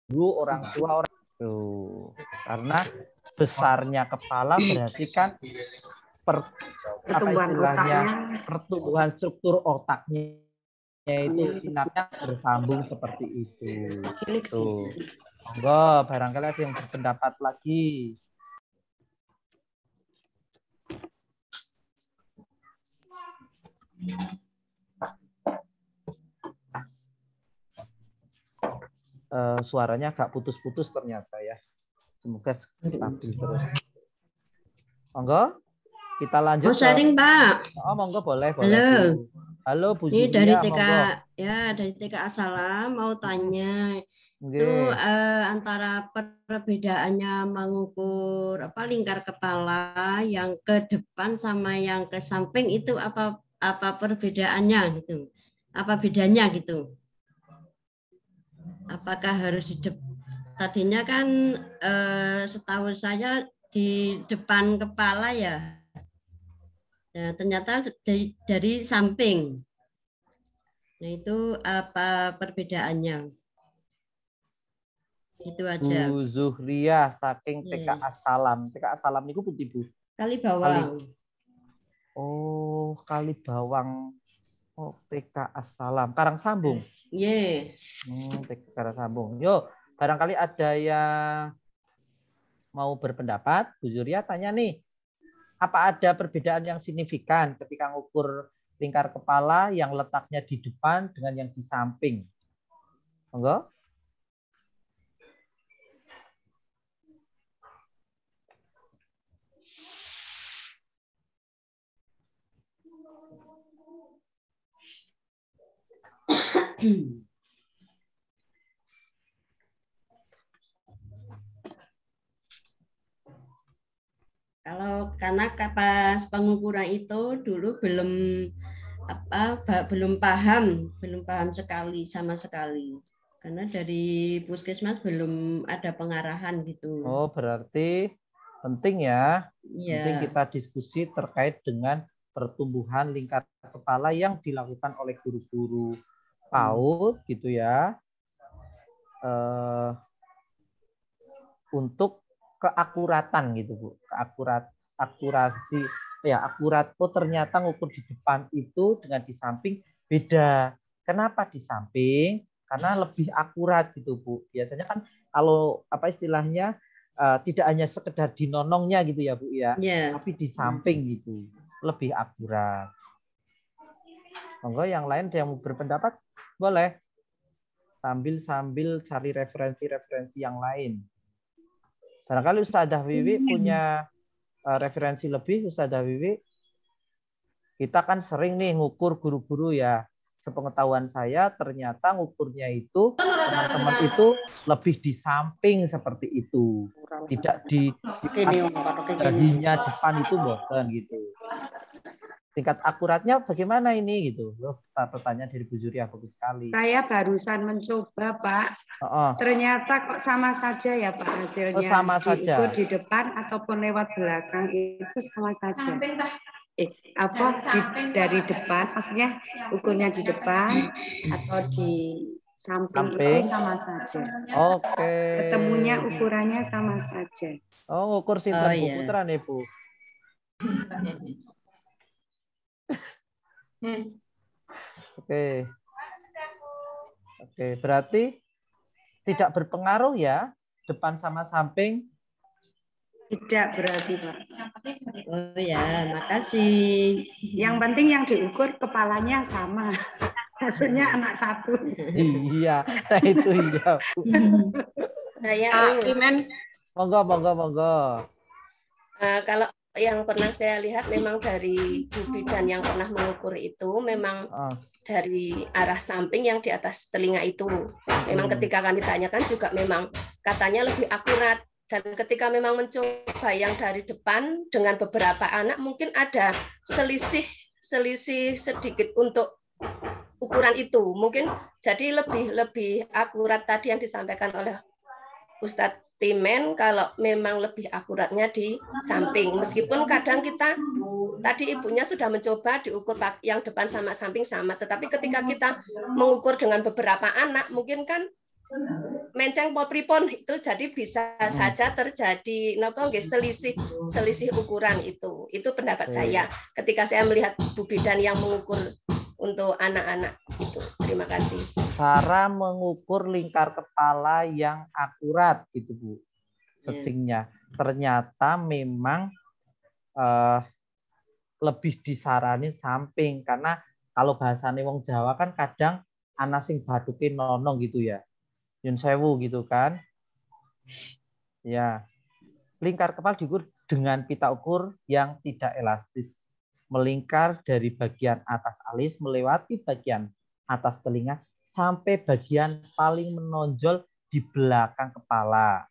guru, orang tua, tuh. Karena besarnya kepala berarti kan pertumbuhan struktur otaknya itu sinapsnya bersambung seperti itu. Tuh. Monggo, barangkali ada yang berpendapat lagi. Suaranya agak putus-putus ternyata ya. Semoga stabil terus. Monggo, kita lanjut. Sharing, Pak. Oh, monggo boleh. Halo Bu Ini Julia, dari TK, monggo. Ya, dari TK Asalam mau tanya. Okay. Itu antara perbedaannya mengukur lingkar kepala yang ke depan sama yang ke samping itu apa perbedaannya gitu? Apa bedanya gitu? Apakah harus tadinya kan setahu saya di depan kepala ya. Nah, ternyata dari samping. Nah, itu apa perbedaannya? Itu aja. Bu Zuhria saking TK Asalam. TK Asalam niku pundi, Bu? Kalibawang. Oh, Kalibawang. Oh, TK Asalam. Karangsambung. Iya. TK Karangsambung. Yo, barangkali ada yang mau berpendapat. Bu Zuhria tanya nih. Apa ada perbedaan yang signifikan ketika ngukur lingkar kepala yang letaknya di depan dengan yang di samping? Monggo. Kalau karena pas pengukuran itu dulu belum paham sekali sama sekali. Karena dari puskesmas belum ada pengarahan gitu. Oh, berarti penting ya. Iya. Penting kita diskusi terkait dengan pertumbuhan lingkar kepala yang dilakukan oleh guru-guru PAUD gitu ya. Untuk keakuratan gitu, Bu. Akurasi ya, akurat. Oh, ternyata ngukur di depan itu dengan di samping beda. Kenapa di samping? Karena lebih akurat gitu, Bu. Biasanya kan kalau istilahnya tidak hanya sekedar di nonongnya gitu ya, Bu ya. Yeah. Tapi di samping gitu. Lebih akurat. Monggo yang lain yang mau berpendapat boleh. Sambil cari referensi yang lain. Barangkali Ustadzah Wiwi punya referensi lebih, Ustadzah Wiwi. Kita kan sering nih ngukur guru-guru ya. Sepengetahuan saya ternyata ngukurnya itu teman-teman itu lebih di samping seperti itu. Tidak di dahinya depan itu bukan gitu. Tingkat akuratnya bagaimana ini gitu. Loh, pertanyaan dari Bu Zuhria bagus sekali. Saya barusan mencoba, Pak. Ternyata kok sama saja ya, Pak, hasilnya. Oh, sama saja. Diukur di depan ataupun lewat belakang itu sama saja. Dari depan, maksudnya ukurnya di depan atau di samping. Itu sama saja. Oke. Ketemunya ukurannya sama saja. Oh, ukur sinten Bu Putra nih, Bu. Oke, berarti tidak berpengaruh ya depan sama samping? Tidak berarti, Pak. Oh ya, makasih. Yang penting yang diukur kepalanya sama. Hasilnya anak satu. Iya, nah itu iya. Saya Monggo. Kalau yang pernah saya lihat memang dari Bu Bidan yang pernah mengukur itu memang dari arah samping yang di atas telinga itu. Memang ketika kami tanyakan juga memang katanya lebih akurat. Dan ketika memang mencoba yang dari depan dengan beberapa anak mungkin ada selisih sedikit untuk ukuran itu. Mungkin jadi lebih akurat tadi yang disampaikan oleh Ustadz spesimen kalau memang lebih akuratnya di samping. Meskipun kadang kita tadi ibunya sudah mencoba diukur yang depan sama samping sama, tetapi ketika kita mengukur dengan beberapa anak, mungkin kan menceng popripun itu jadi bisa saja terjadi selisih ukuran itu. Itu pendapat saya ketika saya melihat Bu Bidan yang mengukur untuk anak-anak itu. Terima kasih. Cara mengukur lingkar kepala yang akurat gitu Bu. Searchingnya ternyata memang lebih disaranin samping, karena kalau bahasane wong Jawa kan kadang ana sing baduke nonong gitu ya. Yun sewu gitu kan. Ya. Lingkar kepala diukur dengan pita ukur yang tidak elastis. Melingkar dari bagian atas alis melewati bagian atas telinga sampai bagian paling menonjol di belakang kepala.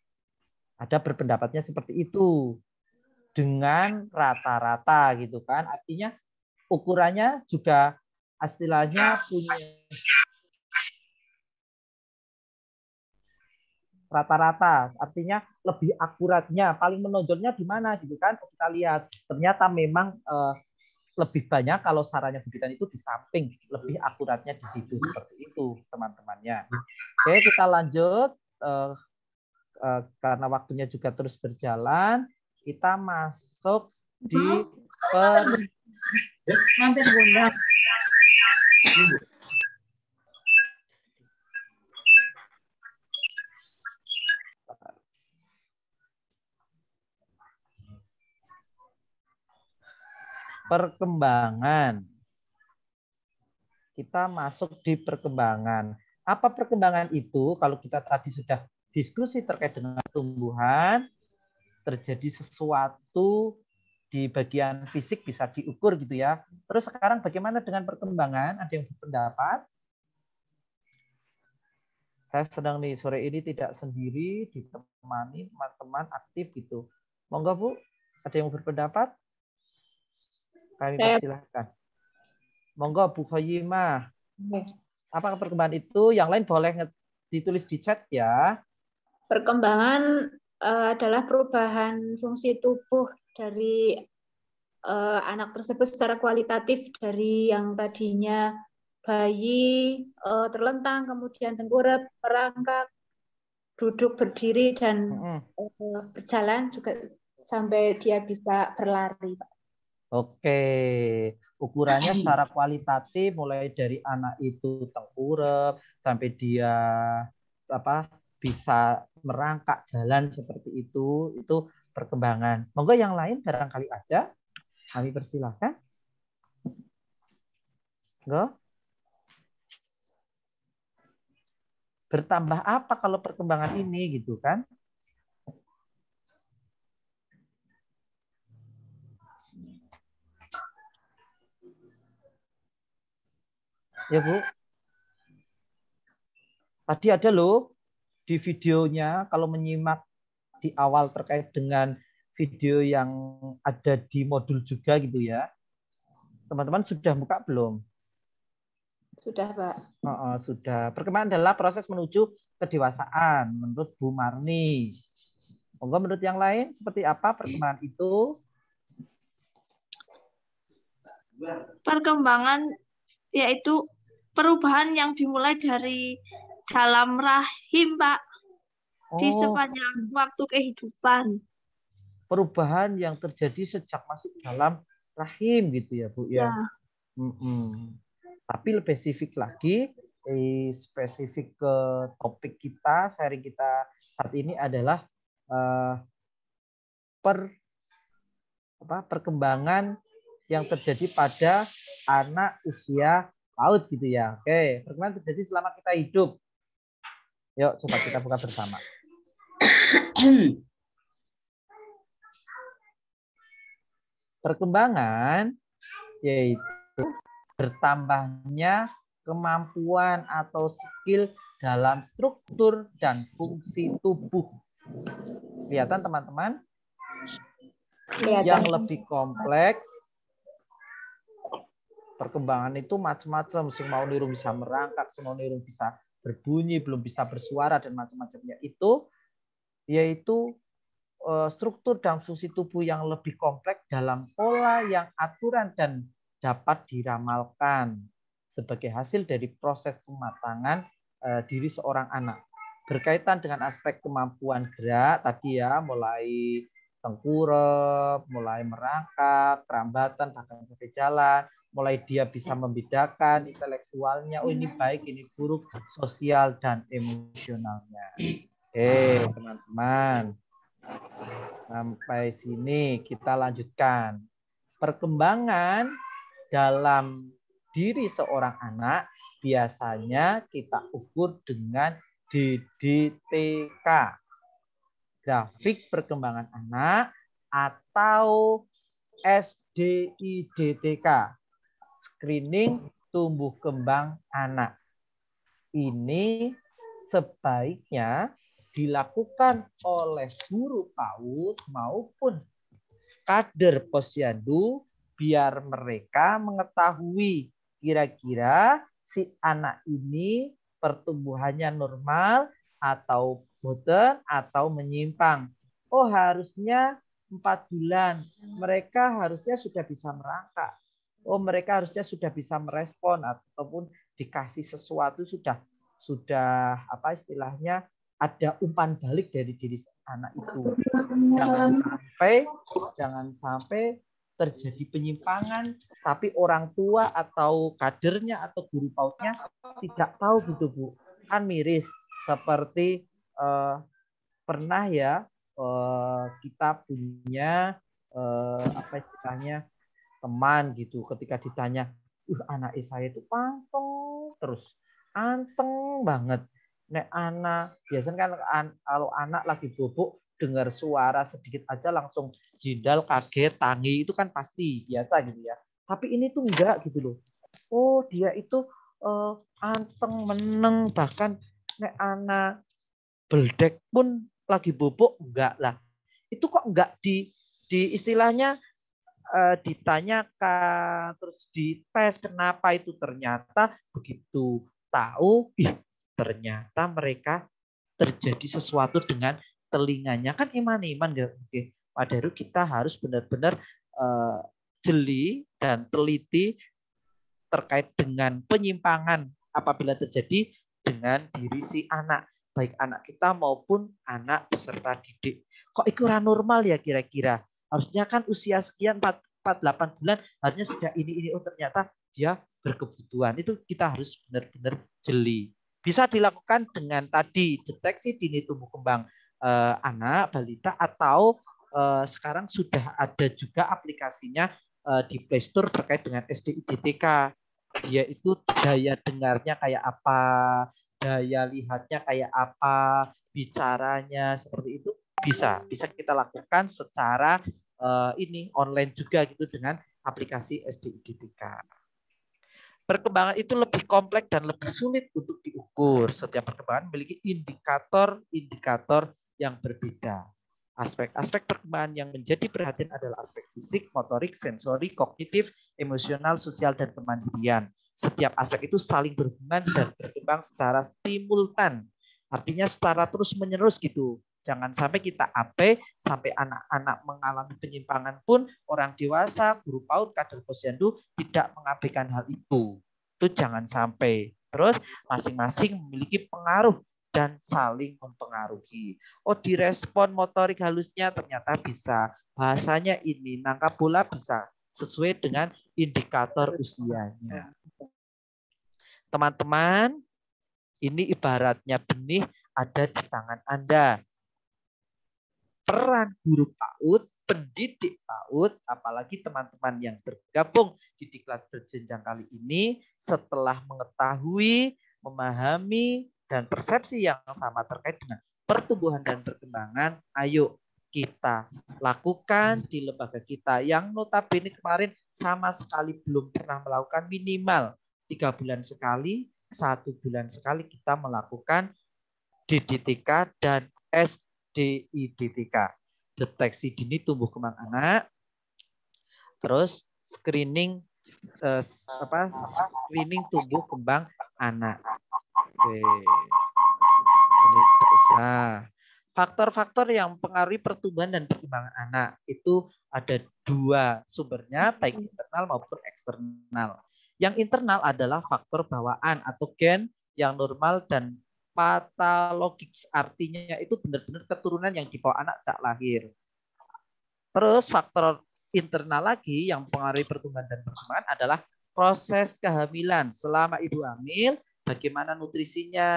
Ada berpendapatnya seperti itu. Dengan rata-rata gitu kan. Artinya ukurannya juga istilahnya punya rata-rata, artinya lebih akuratnya, paling menonjolnya di mana gitu kan. Kita lihat ternyata memang lebih banyak kalau sarannya Bu Bidan itu di samping, lebih akuratnya di situ, seperti itu teman-temannya. Oke, kita lanjut karena waktunya juga terus berjalan, kita masuk di mampir Bunda. perkembangan. Kita masuk di perkembangan. Apa perkembangan itu? Kalau kita tadi sudah diskusi terkait dengan tumbuhan, terjadi sesuatu di bagian fisik bisa diukur gitu ya. Terus sekarang bagaimana dengan perkembangan? Ada yang berpendapat? Saya sedang nih sore ini tidak sendiri, ditemani teman-teman aktif gitu. Monggo Bu, ada yang berpendapat? Kami persilahkan. Monggo Bu Khoyimah. Apa perkembangan itu? Yang lain boleh ditulis di chat ya. Perkembangan adalah perubahan fungsi tubuh dari anak tersebut secara kualitatif, dari yang tadinya bayi terlentang, kemudian tengkurap, merangkak, duduk, berdiri, dan berjalan juga sampai dia bisa berlari, Pak. Oke, ukurannya secara kualitatif mulai dari anak itu tengkurap sampai dia bisa merangkak jalan seperti itu perkembangan. Monggo yang lain barangkali ada, kami persilahkan. Monggo. Bertambah apa kalau perkembangan ini gitu kan? Ya Bu, tadi ada loh di videonya, kalau menyimak di awal terkait dengan video yang ada di modul juga gitu ya. Teman-teman sudah buka belum? Sudah Pak. Sudah. Perkembangan adalah proses menuju kedewasaan menurut Bu Marni. Monggo menurut yang lain seperti apa perkembangan itu? Perkembangan yaitu perubahan yang dimulai dari dalam rahim, Pak, di sepanjang waktu kehidupan. Perubahan yang terjadi sejak masih dalam rahim gitu ya, Bu ya. Tapi lebih spesifik lagi, spesifik ke topik kita, sharing kita saat ini adalah perkembangan yang terjadi pada anak usia PAUD gitu ya. Oke, perkembangan terjadi selama kita hidup. Yuk, coba kita buka bersama. Perkembangan yaitu bertambahnya kemampuan atau skill dalam struktur dan fungsi tubuh. Kelihatan teman-teman? Yang lebih kompleks. Perkembangan itu macam-macam. Sing mau niru bisa merangkak, sing mau niru bisa berbunyi, belum bisa bersuara dan macam-macamnya. Itu yaitu struktur dan fungsi tubuh yang lebih kompleks dalam pola yang aturan dan dapat diramalkan sebagai hasil dari proses pematangan diri seorang anak. Berkaitan dengan aspek kemampuan gerak tadi ya, mulai tengkurap, mulai merangkak, kerambatan, bahkan sampai jalan, mulai dia bisa membedakan intelektualnya, oh ini baik, ini buruk, sosial dan emosionalnya. Teman-teman, sampai sini kita lanjutkan. Perkembangan dalam diri seorang anak biasanya kita ukur dengan DDTK, grafik perkembangan anak, atau SDIDTK, screening tumbuh kembang anak. Ini sebaiknya dilakukan oleh guru PAUD maupun kader posyandu biar mereka mengetahui kira-kira si anak ini pertumbuhannya normal atau boten atau menyimpang. Oh, harusnya 4 bulan. Mereka harusnya sudah bisa merangkak. Oh, mereka harusnya sudah bisa merespon ataupun dikasih sesuatu sudah apa istilahnya ada umpan balik dari diri anak itu. Jangan sampai terjadi penyimpangan, tapi orang tua atau kadernya atau guru PAUD-nya tidak tahu gitu Bu. Kan miris seperti pernah ya kita punya apa istilahnya teman gitu, ketika ditanya, anak saya itu panteng terus, anteng banget. Nek anak biasanya kan kalau anak lagi bobok dengar suara sedikit aja langsung jindal, kaget, tangi, itu kan pasti biasa gitu ya. Tapi ini tuh enggak gitu loh. Oh, dia itu anteng, meneng, bahkan nek anak beldek pun lagi bobok enggak lah. Itu kok enggak di istilahnya ditanyakan terus dites kenapa itu, ternyata begitu tahu ternyata mereka terjadi sesuatu dengan telinganya. Kan iman-iman ya. Oke, Pak Daru, kita harus benar-benar jeli dan teliti terkait dengan penyimpangan apabila terjadi dengan diri si anak, baik anak kita maupun anak peserta didik. Kok itu normal ya kira-kira? Harusnya kan usia sekian 8 bulan harusnya sudah ini. Oh, ternyata dia berkebutuhan. Itu kita harus benar-benar jeli. Bisa dilakukan dengan tadi deteksi dini tumbuh kembang anak balita, atau sekarang sudah ada juga aplikasinya di Play Store terkait dengan SDIDTK. Dia itu daya dengarnya kayak apa, daya lihatnya kayak apa, bicaranya seperti itu, bisa kita lakukan secara online juga gitu dengan aplikasi SDIDTK. Perkembangan itu lebih kompleks dan lebih sulit untuk diukur. Setiap perkembangan memiliki indikator yang berbeda. Aspek-aspek perkembangan yang menjadi perhatian adalah aspek fisik, motorik, sensori, kognitif, emosional, sosial, dan kemandirian. Setiap aspek itu saling berhubungan dan berkembang secara simultan. Artinya secara terus-menerus gitu. Jangan sampai kita sampai anak-anak mengalami penyimpangan pun orang dewasa, guru PAUD, kader posyandu tidak mengabaikan hal itu. Itu jangan sampai. Terus masing-masing memiliki pengaruh dan saling mempengaruhi. Oh, direspon motorik halusnya ternyata bisa. Bahasanya ini, nangkap bola bisa sesuai dengan indikator usianya. Teman-teman, ini ibaratnya benih ada di tangan Anda. Peran guru PAUD, pendidik PAUD, apalagi teman-teman yang tergabung di diklat berjenjang kali ini, setelah mengetahui, memahami, dan persepsi yang sama terkait dengan pertumbuhan dan perkembangan, ayo kita lakukan di lembaga kita yang notabene kemarin sama sekali belum pernah melakukan, minimal 3 bulan sekali, 1 bulan sekali kita melakukan DDTK dan SDIDTK, deteksi dini tumbuh kembang anak, terus screening screening tumbuh kembang anak. Oke, ini bisa. Faktor-faktor yang mempengaruhi pertumbuhan dan perkembangan anak itu ada 2 sumbernya, baik internal maupun eksternal. Yang internal adalah faktor bawaan atau gen yang normal dan patologis, artinya itu benar-benar keturunan yang dibawa anak sejak lahir. Terus faktor internal lagi yang mempengaruhi pertumbuhan dan perkembangan adalah proses kehamilan. Selama ibu hamil, bagaimana nutrisinya,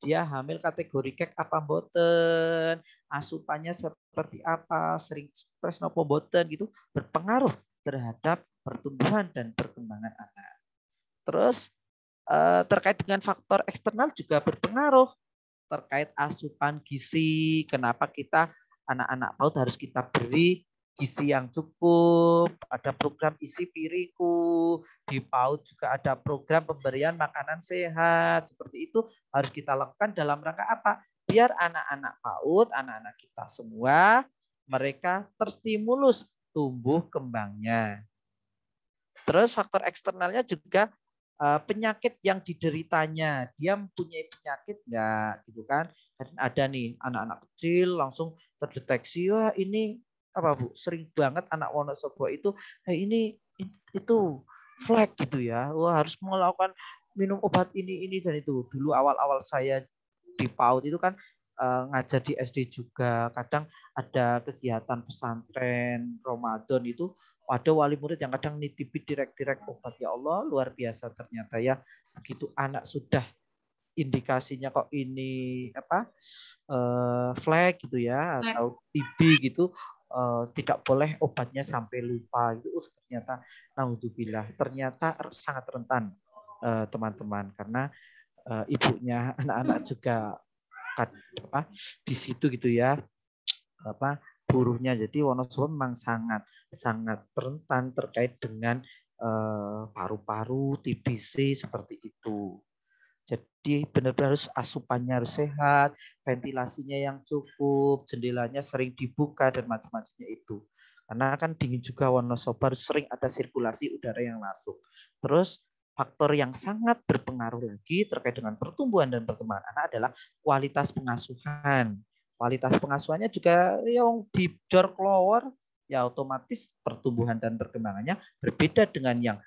dia hamil kategori kek apa mboten, asupannya seperti apa, sering stres nopo mboten gitu, berpengaruh terhadap pertumbuhan dan perkembangan anak. Terus terkait dengan faktor eksternal juga berpengaruh terkait asupan gizi. Kenapa kita anak-anak PAUD harus kita beri gizi yang cukup, ada program isi piringku, di PAUD juga ada program pemberian makanan sehat, seperti itu harus kita lakukan dalam rangka apa? Biar anak-anak PAUD, anak-anak kita semua, mereka terstimulus tumbuh kembangnya. Terus faktor eksternalnya juga penyakit yang dideritanya, dia mempunyai penyakit enggak gitu kan? Ada nih anak-anak kecil langsung terdeteksi, wah ini apa Bu, sering banget anak Wonosobo itu ini itu flek gitu ya, wah harus melakukan minum obat ini dan itu. Dulu awal-awal saya di PAUD itu kan ngajar di SD juga, kadang ada kegiatan pesantren Ramadan itu ada wali murid yang kadang nitipi direct obat. Ya Allah, luar biasa ternyata ya. Begitu anak sudah indikasinya kok ini apa flek gitu ya atau TB gitu, tidak boleh obatnya sampai lupa gitu. Ternyata naudzubillah, ternyata sangat rentan teman-teman, karena ibunya anak-anak juga apa di situ gitu ya, apa buruhnya. Jadi Wonosobo memang sangat rentan terkait dengan paru-paru, TBC seperti itu. Jadi benar-benar harus asupannya harus sehat, ventilasinya yang cukup, jendelanya sering dibuka dan macam-macamnya itu. Karena kan dingin juga Wonosobo, harus sering ada sirkulasi udara yang masuk. Terus faktor yang sangat berpengaruh lagi terkait dengan pertumbuhan dan perkembangan anak adalah kualitas pengasuhan. Kualitas pengasuhannya juga yang di door lower, ya otomatis pertumbuhan dan perkembangannya berbeda dengan yang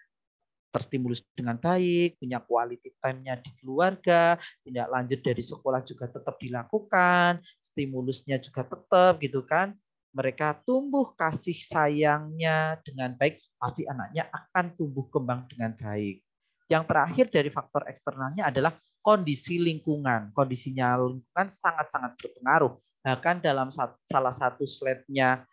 terstimulus dengan baik, punya quality time-nya di keluarga, tindak lanjut dari sekolah juga tetap dilakukan, stimulusnya juga tetap gitu kan. Mereka tumbuh kasih sayangnya dengan baik, pasti anaknya akan tumbuh kembang dengan baik. Yang terakhir dari faktor eksternalnya adalah kondisi lingkungan. Kondisinya lingkungan sangat-sangat berpengaruh. Bahkan dalam salah satu slide-nya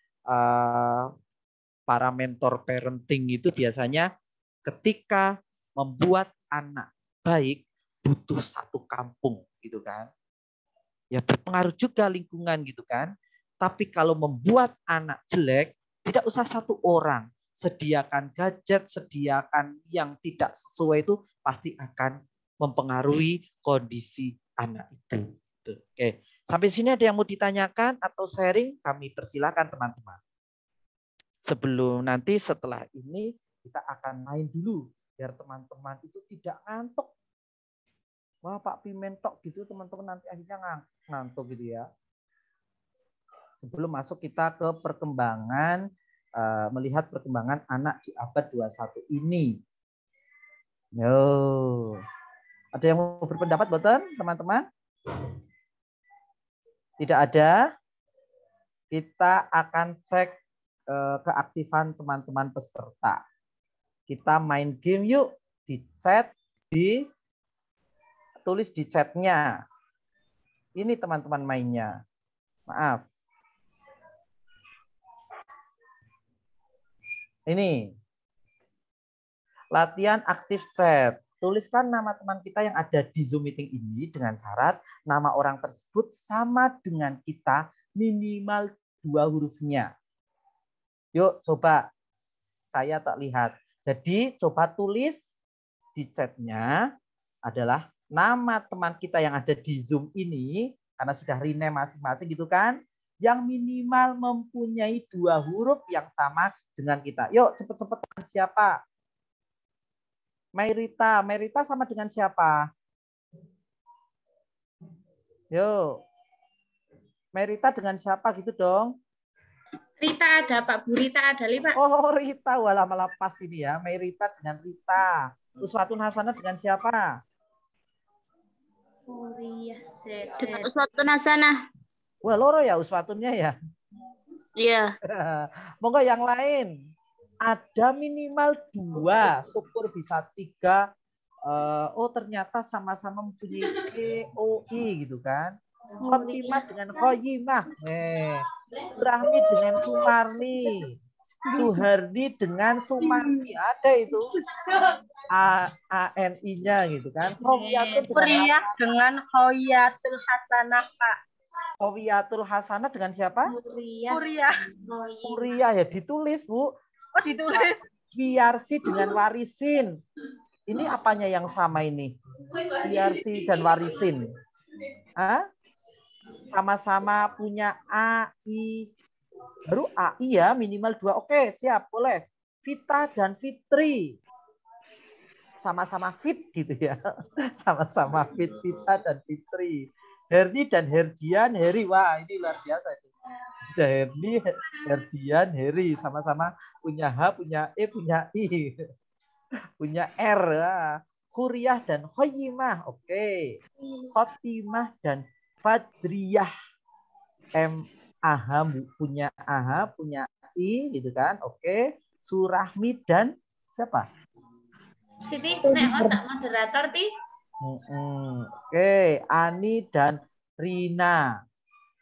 para mentor parenting itu biasanya ketika membuat anak baik butuh satu kampung gitu kan. Ya berpengaruh juga lingkungan gitu kan. Tapi kalau membuat anak jelek tidak usah satu orang. Sediakan gadget, sediakan yang tidak sesuai itu pasti akan mempengaruhi kondisi anak itu. Oke, sampai sini ada yang mau ditanyakan atau sharing? Kami persilakan teman-teman. Sebelum nanti setelah ini kita akan main dulu biar teman-teman itu tidak ngantuk. Wah Pak Pimentok gitu teman-teman nanti akhirnya ngantuk gitu ya. Sebelum masuk kita ke perkembangan, melihat perkembangan anak di abad 21 ini. Yo. Ada yang mau berpendapat boten teman-teman? Tidak ada? Kita akan cek keaktifan teman-teman peserta. Kita main game yuk, di chat, tulis di chatnya. Ini teman-teman mainnya. Maaf. Ini. Latihan aktif chat. Tuliskan nama teman kita yang ada di Zoom meeting ini dengan syarat nama orang tersebut sama dengan kita minimal 2 hurufnya. Yuk coba. Saya tak lihat. Jadi coba tulis di chatnya adalah nama teman kita yang ada di Zoom ini, karena sudah rename masing-masing gitu kan, yang minimal mempunyai 2 huruf yang sama dengan kita. Yuk cepet-cepetan siapa? Merita sama dengan siapa? Yuk. Merita dengan siapa gitu dong? Rita ada, Pak. Bu Rita ada, Pak. Oh, Rita. Walah, malah pas ini ya. Merita dengan Rita. Uswatun hasanah dengan siapa? Kuria. Dengan uswatun hasanah. Wah, loro ya uswatunnya ya? Iya. Monggo yang lain. Ada minimal 2, syukur bisa 3. Oh, ternyata sama-sama mempunyai EOI gitu kan. Khotimah dengan Khoyimah. Surahmi dengan Sumarni. Suhardi dengan Sumarni. Ada itu. ANI-nya gitu kan. Kuria dengan Khoyatul Hasanah, Pak. Khoyatul Hasanah dengan siapa? Kuria ya ditulis, Bu. Oh, ditulis. Biarsi dengan Warisin. Ini apanya yang sama ini? Biarsi dan Warisin. Sama-sama punya AI. Baru AI ya, minimal 2. Oke, siap, boleh. Vita dan Fitri. Sama-sama fit gitu ya. Sama-sama fit, Vita dan Fitri. Herdi dan Herdian, Heri. Wah, ini luar biasa itu. Herdi, Herdian, Heri. Sama-sama punya H, punya E, punya I. Punya R. Khuriyah dan Khoyimah. Oke. Khotimah dan Fajriyah. AH punya AH, punya I gitu kan. Oke. Surahmi dan siapa? Siti, nek otak moderator ti. Oke, Ani dan Rina.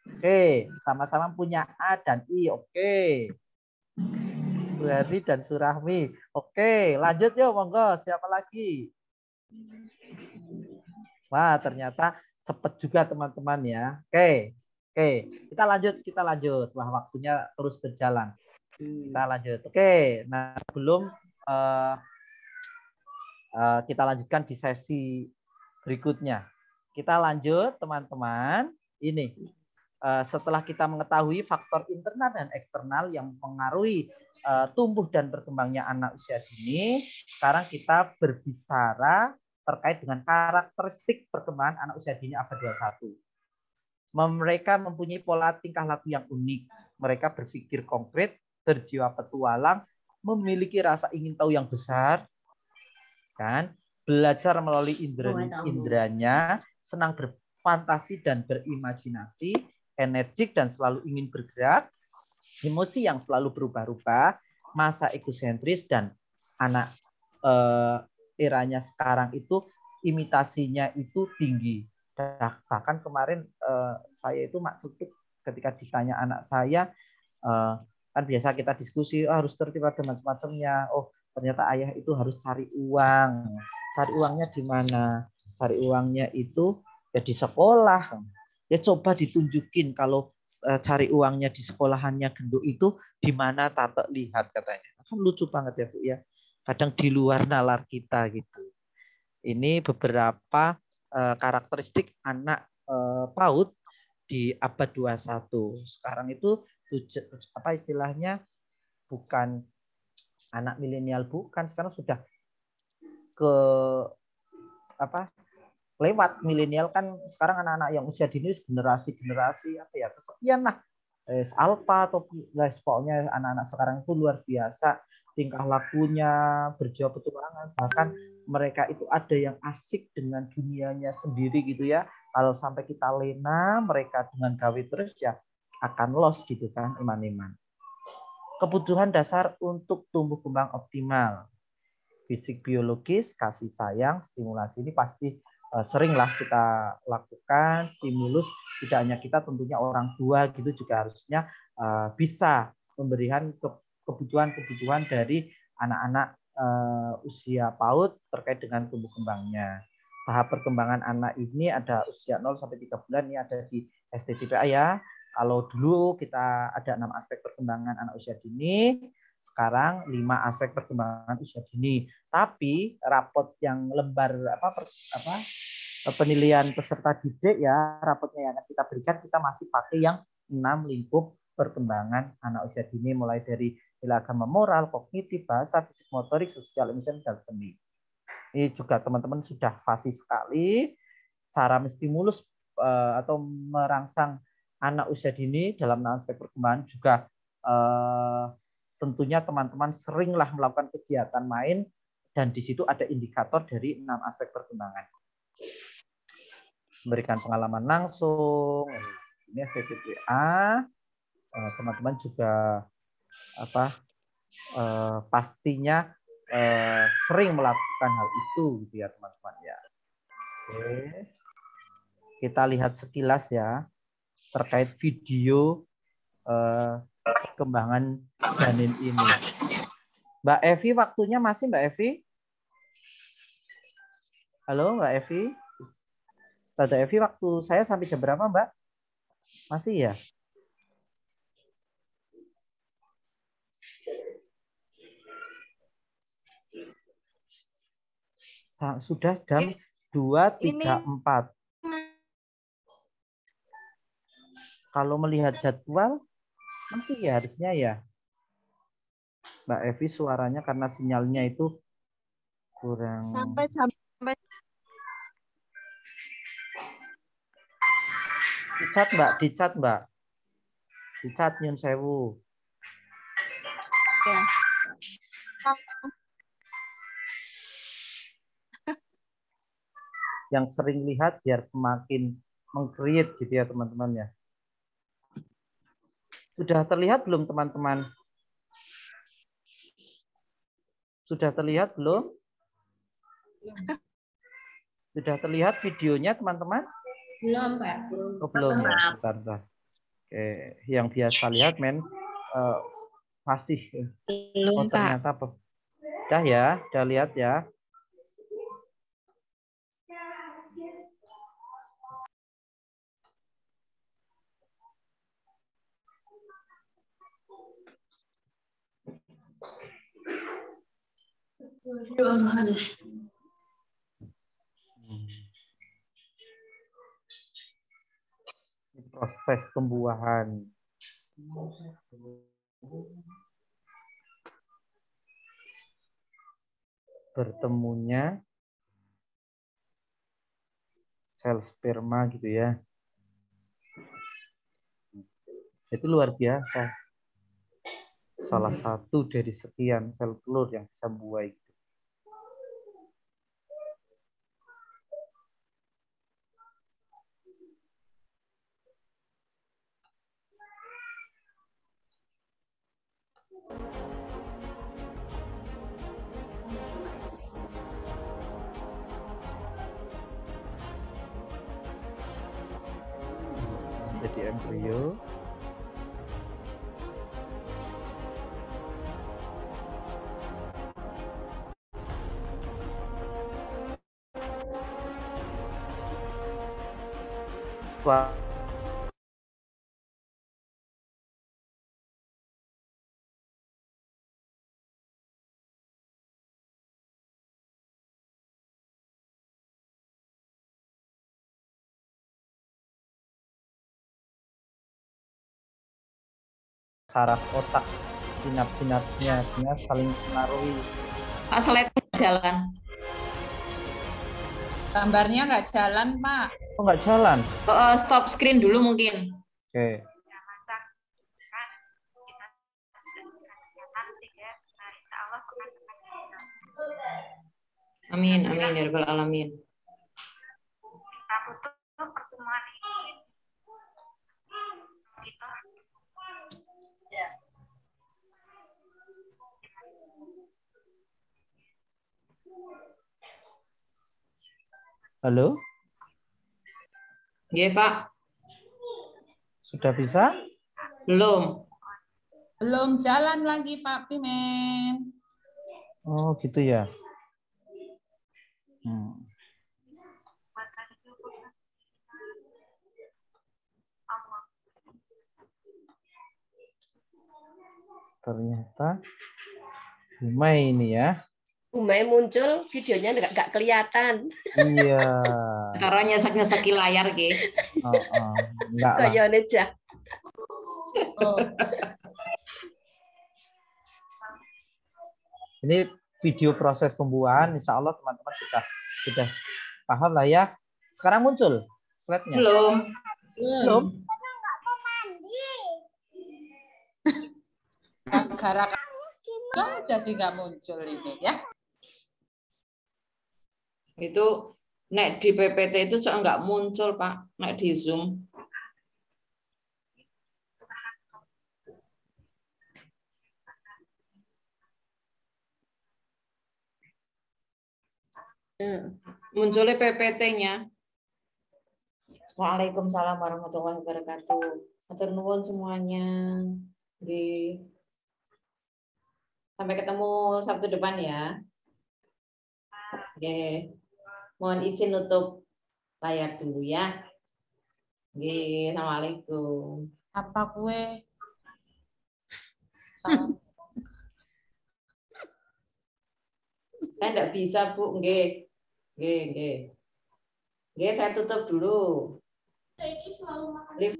Oke, sama-sama punya A dan I. Oke. Suhari dan Surahmi. Oke, lanjut yuk monggo. Siapa lagi? Wah, ternyata cepet juga teman-teman ya. Oke. Kita lanjut. Wah, waktunya terus berjalan. Kita lanjut. Oke, nah sebelum kita lanjutkan di sesi berikutnya. Kita lanjut teman-teman. Ini setelah kita mengetahui faktor internal dan eksternal yang mempengaruhi tumbuh dan berkembangnya anak usia dini, sekarang kita berbicara terkait dengan karakteristik perkembangan anak usia dini abad 21. Mereka mempunyai pola tingkah laku yang unik. Mereka berpikir konkret, berjiwa petualang, memiliki rasa ingin tahu yang besar, kan? Belajar melalui indranya, senang berfantasi dan berimajinasi, energik dan selalu ingin bergerak, emosi yang selalu berubah-ubah, masa egosentris, dan anak eranya sekarang itu imitasinya itu tinggi. Bahkan kemarin saya itu maksud ketika ditanya anak saya, kan biasa kita diskusi harus tertib ada macam-macamnya. Oh, ternyata ayah itu harus cari uang. Cari uangnya di mana? Cari uangnya itu ya di sekolah. Ya coba ditunjukin kalau cari uangnya di sekolahannya genduk itu di mana Tante lihat katanya. Kan lucu banget ya Bu ya. Kadang di luar nalar kita gitu. Ini beberapa karakteristik anak PAUD di abad 21. Sekarang itu apa istilahnya bukan anak milenial, bukan, sekarang sudah ke apa lewat milenial kan. Sekarang anak-anak yang usia dini generasi apa ya kesekian lah, alpha atau pokoknya anak-anak sekarang itu luar biasa tingkah lakunya, berjiwa petualangan, bahkan mereka itu ada yang asik dengan dunianya sendiri gitu ya. Kalau sampai kita lena mereka dengan gawe terus ya akan lost gitu kan iman-iman. Kebutuhan dasar untuk tumbuh kembang optimal. Fisik biologis, kasih sayang, stimulasi ini pasti seringlah kita lakukan. Stimulus tidak hanya kita, tentunya orang tua gitu juga harusnya bisa memberikan kebutuhan-kebutuhan dari anak-anak usia PAUD terkait dengan tumbuh kembangnya. Tahap perkembangan anak ini ada usia 0 sampai 3 bulan, ini ada di STTPA ya. Kalau dulu kita ada 6 aspek perkembangan anak usia dini, sekarang 5 aspek perkembangan usia dini. Tapi rapot yang lembar penilaian peserta didik ya, rapotnya yang kita berikan kita masih pakai yang 6 lingkup perkembangan anak usia dini, mulai dari nilai agama, moral, kognitif, bahasa, fisik, motorik, sosial, emosional, dan seni. Ini juga teman-teman sudah fasih sekali cara menstimulus atau merangsang anak usia dini dalam aspek perkembangan juga tentunya teman-teman seringlah melakukan kegiatan main dan di situ ada indikator dari 6 aspek perkembangan. Memberikan pengalaman langsung, ini STPPA, teman-teman juga pastinya sering melakukan hal itu gitu ya teman-teman ya. Oke. Kita lihat sekilas ya terkait video perkembangan janin ini. Mbak Evi, waktunya masih Mbak Evi? Halo Mbak Evi? Ustazah Evi, waktu saya sampai jam berapa Mbak? Masih ya? Sudah jam 2.34. Kalau melihat jadwal, masih ya harusnya ya. Mbak Evi suaranya karena sinyalnya itu kurang. Sampai jam Dicat Mbak, dicat Mbak. Dicat nyun sewu. ya. Yang sering lihat biar semakin meng-create gitu ya teman-teman ya. Sudah terlihat belum teman-teman? Sudah terlihat belum? Sudah terlihat videonya teman-teman? Belum, Pak. Oh, belum. Bentar. Oke, yang biasa lihat masih. Belum, oh, ternyata Pak. Udah ya, udah lihat ya. Proses pembuahan. Bertemunya sel sperma gitu ya. Itu luar biasa. Salah satu dari sekian sel telur yang bisa membuai. Jadi embrio. Saraf otak, sinap-sinapnya saling mengaruhi. Pak, slide jalan. Gambarnya nggak jalan, Pak. Oh, nggak jalan? Stop screen dulu mungkin. Oke. Amin, amin ya rabbal alamin. Halo? Iya, Pak. Sudah bisa? Belum. Belum jalan lagi, Pak Pimen. Oh, gitu ya. Ternyata Umay ini ya. Umay muncul, videonya nggak kelihatan. Iya. Karena nyesek-nyesek layar, Ge. Enggak lah. Kayak aja. Ini video proses pembuahan, insya Allah teman-teman sudah paham lah ya. Sekarang muncul slide-nya. Belum. Belum. gara-gara jadi nggak muncul ini ya. Itu nek di PPT itu cok nggak muncul Pak, nek di Zoom. Munculnya PPT-nya. Waalaikumsalam warahmatullahi wabarakatuh. Matur nuwun semuanya. Sampai ketemu Sabtu depan ya. Oke. Mohon izin nutup layar dulu ya. Assalamualaikum. Apa kue? Salam. Saya enggak bisa, Bu. Nggih. Nggih. Nggih, saya tutup dulu. Saya ini selalu makan banyak.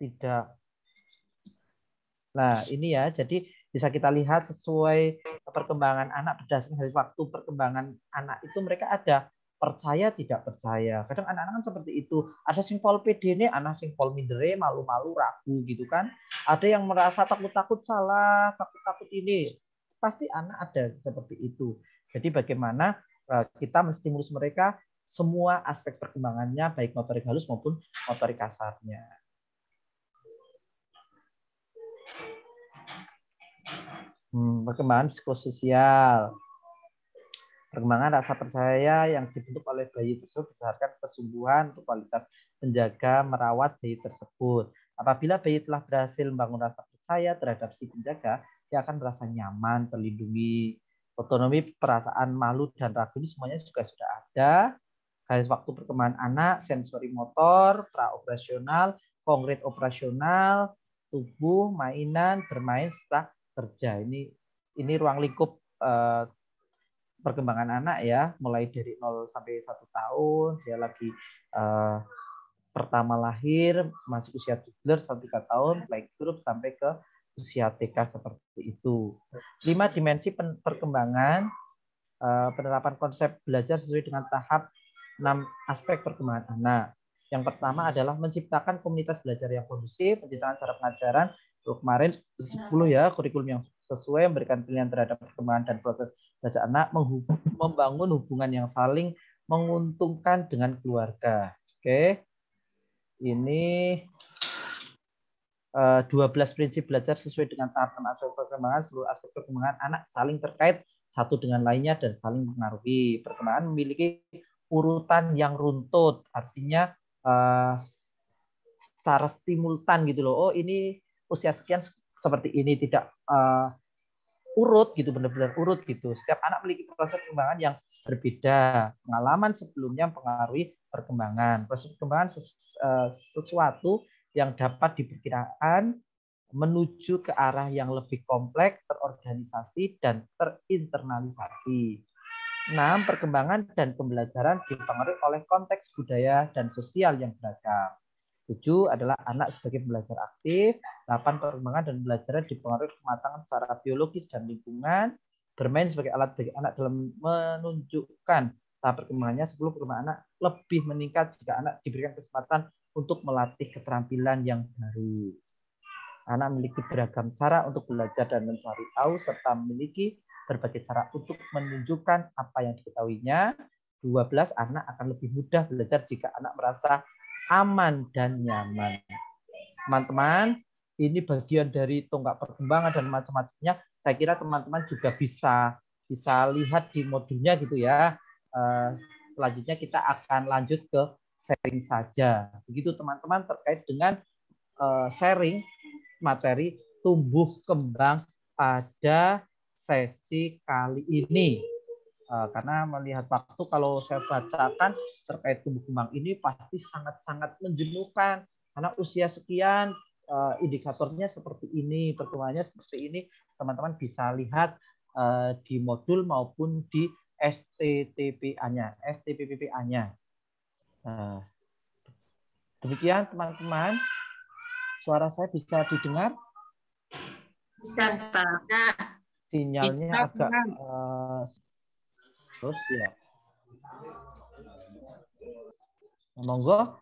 Tidak. Nah, ini ya, jadi bisa kita lihat sesuai perkembangan anak berdasarkan dari waktu perkembangan anak itu mereka ada percaya tidak percaya. Kadang anak-anak kan seperti itu. Ada sing pol pede nih, anak sing pol mindere, malu-malu, ragu gitu kan. Ada yang merasa takut-takut salah, takut-takut ini. Pasti anak ada seperti itu. Jadi bagaimana kita menstimulus mereka semua aspek perkembangannya, baik motorik halus maupun motorik kasarnya. Perkembangan psikososial. Perkembangan rasa percaya yang dibentuk oleh bayi tersebut berdasarkan kesungguhan untuk kualitas menjaga, merawat bayi tersebut. Apabila bayi telah berhasil membangun rasa percaya terhadap si penjaga, dia akan merasa nyaman, terlindungi. Otonomi, perasaan malu, dan ragu ini semuanya juga sudah ada. Garis waktu perkembangan anak, sensori motor, praoperasional, konkret operasional, tubuh, mainan, bermain, serta kerja. Ini ruang lingkup perkembangan anak ya, mulai dari 0 sampai 1 tahun, dia lagi pertama lahir, masuk usia toddler sampai 3 tahun, playgroup sampai ke usia TK seperti itu. 5 dimensi perkembangan, penerapan konsep belajar sesuai dengan tahap 6 aspek perkembangan anak. Yang pertama adalah menciptakan komunitas belajar yang kondusif, menciptakan cara pengajaran. Kemarin 10 ya, kurikulum yang sesuai, memberikan pilihan terhadap perkembangan dan proses belajar anak, membangun hubungan yang saling menguntungkan dengan keluarga. Oke. Ini 12 prinsip belajar sesuai dengan tahap aspek perkembangan. Seluruh aspek perkembangan anak saling terkait satu dengan lainnya dan saling mengaruhi. Perkembangan memiliki urutan yang runtut, artinya secara simultan gitu loh. Oh, ini usia sekian seperti ini, tidak urut gitu, benar-benar urut gitu. Setiap anak memiliki proses perkembangan yang berbeda. Pengalaman sebelumnya mempengaruhi perkembangan. Proses perkembangan sesuatu yang dapat diperkirakan menuju ke arah yang lebih kompleks, terorganisasi, dan terinternalisasi. 6. Perkembangan dan pembelajaran dipengaruhi oleh konteks budaya dan sosial yang beragam. 7 adalah anak sebagai pembelajar aktif. 8 perkembangan dan pembelajaran dipengaruhi kematangan secara biologis dan lingkungan. Bermain sebagai alat bagi anak dalam menunjukkan tahap perkembangannya. 10 perkembangan anak lebih meningkat jika anak diberikan kesempatan untuk melatih keterampilan yang baru. Anak memiliki beragam cara untuk belajar dan mencari tahu, serta memiliki berbagai cara untuk menunjukkan apa yang diketahuinya. 12 anak akan lebih mudah belajar jika anak merasa aman dan nyaman. Teman-teman, ini bagian dari tonggak perkembangan dan macam-macamnya. Saya kira teman-teman juga bisa lihat di modulnya gitu ya. Selanjutnya kita akan lanjut ke sharing saja. Begitu teman-teman terkait dengan sharing materi tumbuh kembang pada sesi kali ini. Karena melihat waktu, kalau saya bacakan terkait tumbuh kembang ini pasti sangat-sangat menjenuhkan. Karena usia sekian indikatornya seperti ini, pertumbuhannya seperti ini, teman-teman bisa lihat di modul maupun di STTPA-nya. Demikian teman-teman, suara saya bisa didengar? Bisa, Pak. Sinyalnya agak terus ya. Monggo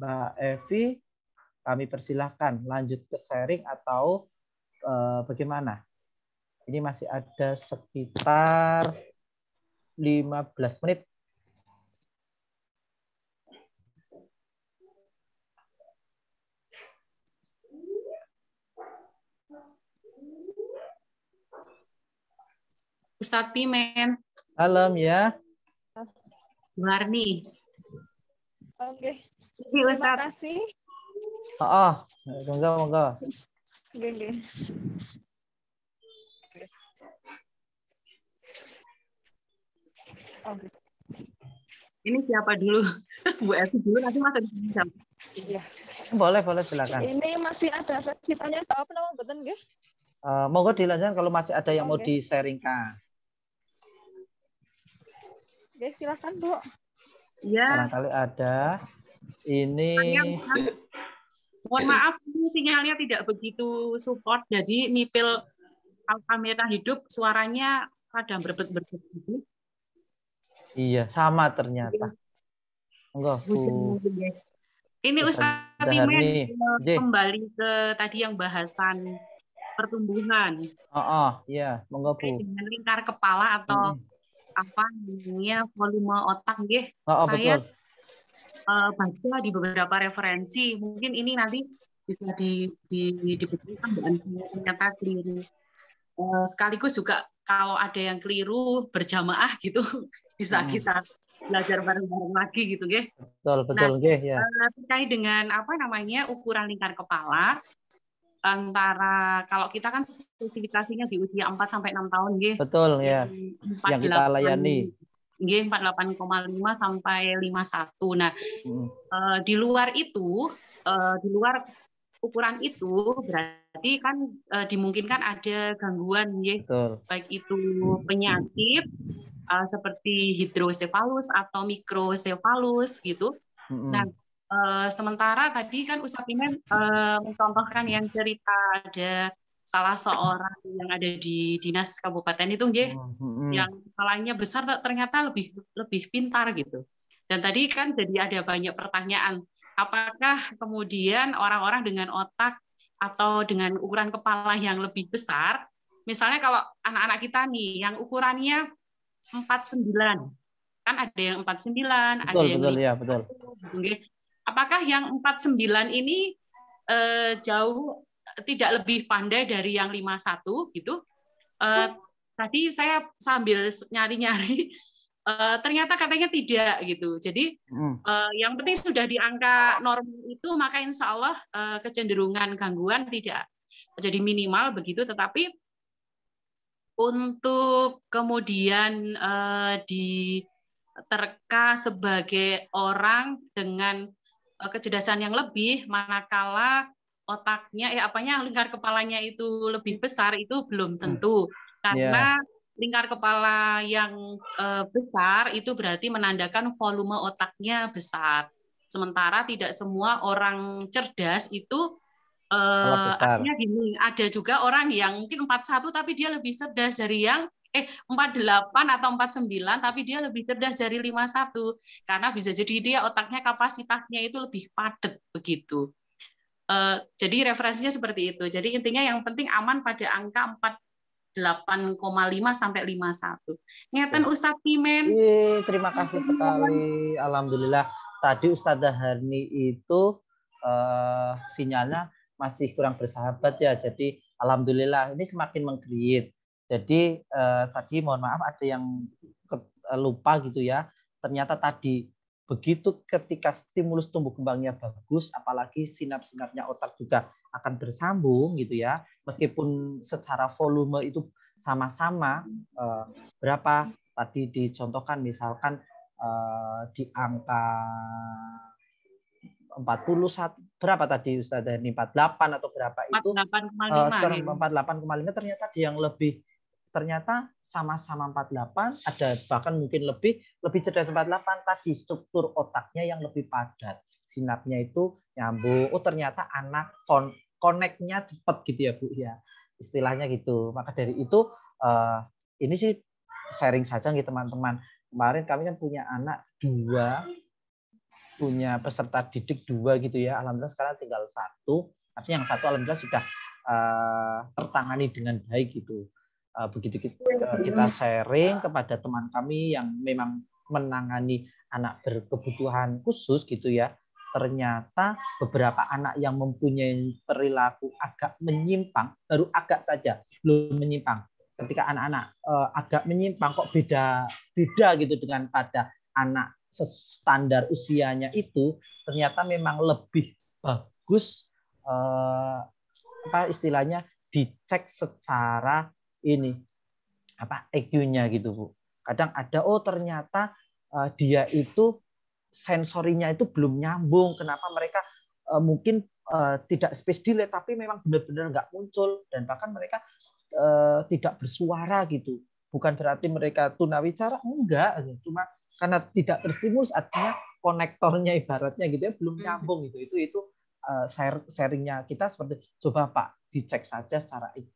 Mbak Evi, kami persilahkan lanjut ke sharing atau bagaimana? Ini masih ada sekitar 15 menit. Ustadz Pimen. Malam ya. Warni. Oke. Terima kasih. Monggo. Oke. Ini siapa dulu? Bu Evi dulu, nanti Mas bisa. Iya. Boleh silakan. Ini masih ada sesi tanya jawab nama betul nggih? Monggo dilanjutkan kalau masih ada yang mau di-sharingkan. Oke, silakan, Bu. Ya. Barangkali ada. Ini mohon maaf, sinyalnya tidak begitu support, jadi nipil kamera hidup suaranya kadang berbet-berbet gitu. Iya, sama ternyata. Enggak, ini Ustadz Pimen kembali ke tadi yang bahasan pertumbuhan. Iya, monggo Bu. Dengan lingkar kepala atau apa namanya volume otak nggih. Saya baca di beberapa referensi, mungkin ini nanti bisa dibuktikan dan ternyata keliru. Sekaligus juga kalau ada yang keliru berjamaah gitu bisa kita belajar bareng-bareng lagi gitu nggih. Betul nggih ya. Terkait dengan apa namanya ukuran lingkar kepala antara kalau kita kan spesifikasinya di usia 4 sampai 6 tahun nggih. Betul ya. Yang kita layani. Nggih 48,5 sampai 51. Nah, di luar itu di luar ukuran itu berarti kan dimungkinkan ada gangguan nggih. Baik itu penyakit seperti hidrosefalus atau mikrosefalus gitu. Nah, sementara tadi kan Ustadz Pimen mencontohkan yang cerita ada salah seorang yang ada di dinas kabupaten itu nggih, yang kepalanya besar ternyata lebih pintar gitu. Dan tadi kan jadi ada banyak pertanyaan, apakah kemudian orang-orang dengan otak atau dengan ukuran kepala yang lebih besar, misalnya kalau anak-anak kita nih yang ukurannya 49, kan ada yang 49, ada yang 5, ya, betul. Apakah yang 49 ini jauh tidak lebih pandai dari yang 51 gitu? Tadi saya sambil nyari-nyari, ternyata katanya tidak gitu. Jadi yang penting sudah di angka normal itu, maka insya Allah kecenderungan gangguan tidak jadi minimal begitu. Tetapi untuk kemudian diterka sebagai orang dengan kecerdasan yang lebih, manakala otaknya lingkar kepalanya itu lebih besar, itu belum tentu. Karena lingkar kepala yang besar itu berarti menandakan volume otaknya besar. Sementara tidak semua orang cerdas itu artinya gini, ada juga orang yang mungkin 41 tapi dia lebih cerdas dari yang 48 atau 49 tapi dia lebih cerdas dari 51, karena bisa jadi dia otaknya kapasitasnya itu lebih padat begitu. Jadi referensinya seperti itu. Jadi intinya yang penting aman pada angka 48,5 sampai 51. Ngeten Ustadz Pimen. Terima kasih sekali. Alhamdulillah. Tadi Ustadzah Harni itu sinyalnya masih kurang bersahabat ya. Jadi alhamdulillah ini semakin meng-create. Jadi tadi mohon maaf ada yang lupa gitu ya. Ternyata tadi begitu ketika stimulus tumbuh kembangnya bagus, apalagi sinap-sinapnya otak juga akan bersambung gitu ya. Meskipun secara volume itu sama-sama berapa tadi dicontohkan misalkan di angka 41 berapa tadi Ustazah ini 48 atau berapa itu 48,5 ternyata ada yang lebih, ternyata sama-sama 48, ada bahkan mungkin lebih cerdas 48, tadi struktur otaknya yang lebih padat, sinapnya itu nyambung. Oh ternyata anak connect-nya cepat gitu ya Bu ya, istilahnya gitu. Maka dari itu ini sih sharing saja nih teman-teman. Kemarin kami kan punya anak 2, punya peserta didik 2 gitu ya. Alhamdulillah sekarang tinggal 1. Artinya yang 1 alhamdulillah sudah tertangani dengan baik gitu. Begitu kita sharing kepada teman kami yang memang menangani anak berkebutuhan khusus gitu ya. Ternyata beberapa anak yang mempunyai perilaku agak menyimpang, baru agak saja, belum menyimpang. Ketika anak-anak agak menyimpang kok beda gitu dengan pada anak standar usianya itu, ternyata memang lebih bagus istilahnya dicek secara ini EQ-nya gitu Bu. Kadang ada ternyata dia itu sensorinya itu belum nyambung. Kenapa mereka mungkin tidak space delay tapi memang benar-benar nggak muncul, dan bahkan mereka tidak bersuara gitu. Bukan berarti mereka tunawicara, enggak, cuma karena tidak terstimulus, artinya konektornya ibaratnya gitu ya belum nyambung gitu. Itu sharingnya kita seperti coba Pak dicek saja secara EQ,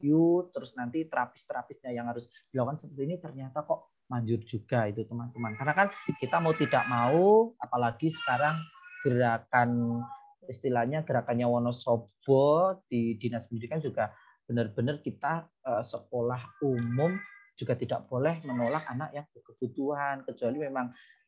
terus nanti terapis-terapisnya yang harus dilakukan seperti ini, ternyata kok manjur juga itu teman-teman. Karena kan kita mau tidak mau, apalagi sekarang gerakan istilahnya gerakannya Wonosobo di Dinas Pendidikan juga benar-benar kita sekolah umum juga tidak boleh menolak anak yang berkebutuhan, kecuali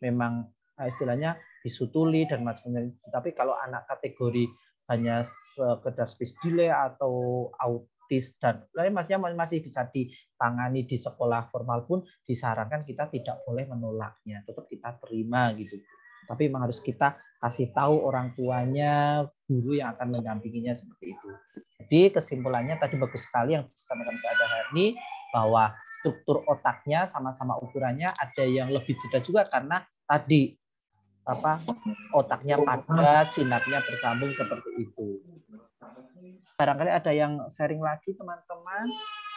memang istilahnya disutuli dan macam-macam. Tapi kalau anak kategori hanya sekedar space delay atau autis dan lain masih bisa ditangani di sekolah formal pun disarankan kita tidak boleh menolaknya, tetap kita terima gitu. Tapi memang harus kita kasih tahu orang tuanya, guru yang akan mendampinginya seperti itu. Jadi kesimpulannya tadi bagus sekali yang disampaikan Ustazah Herni, bahwa struktur otaknya sama-sama ukurannya, ada yang lebih jeda juga karena tadi otaknya padat, sinapnya bersambung seperti itu. Barangkali ada yang sharing lagi teman-teman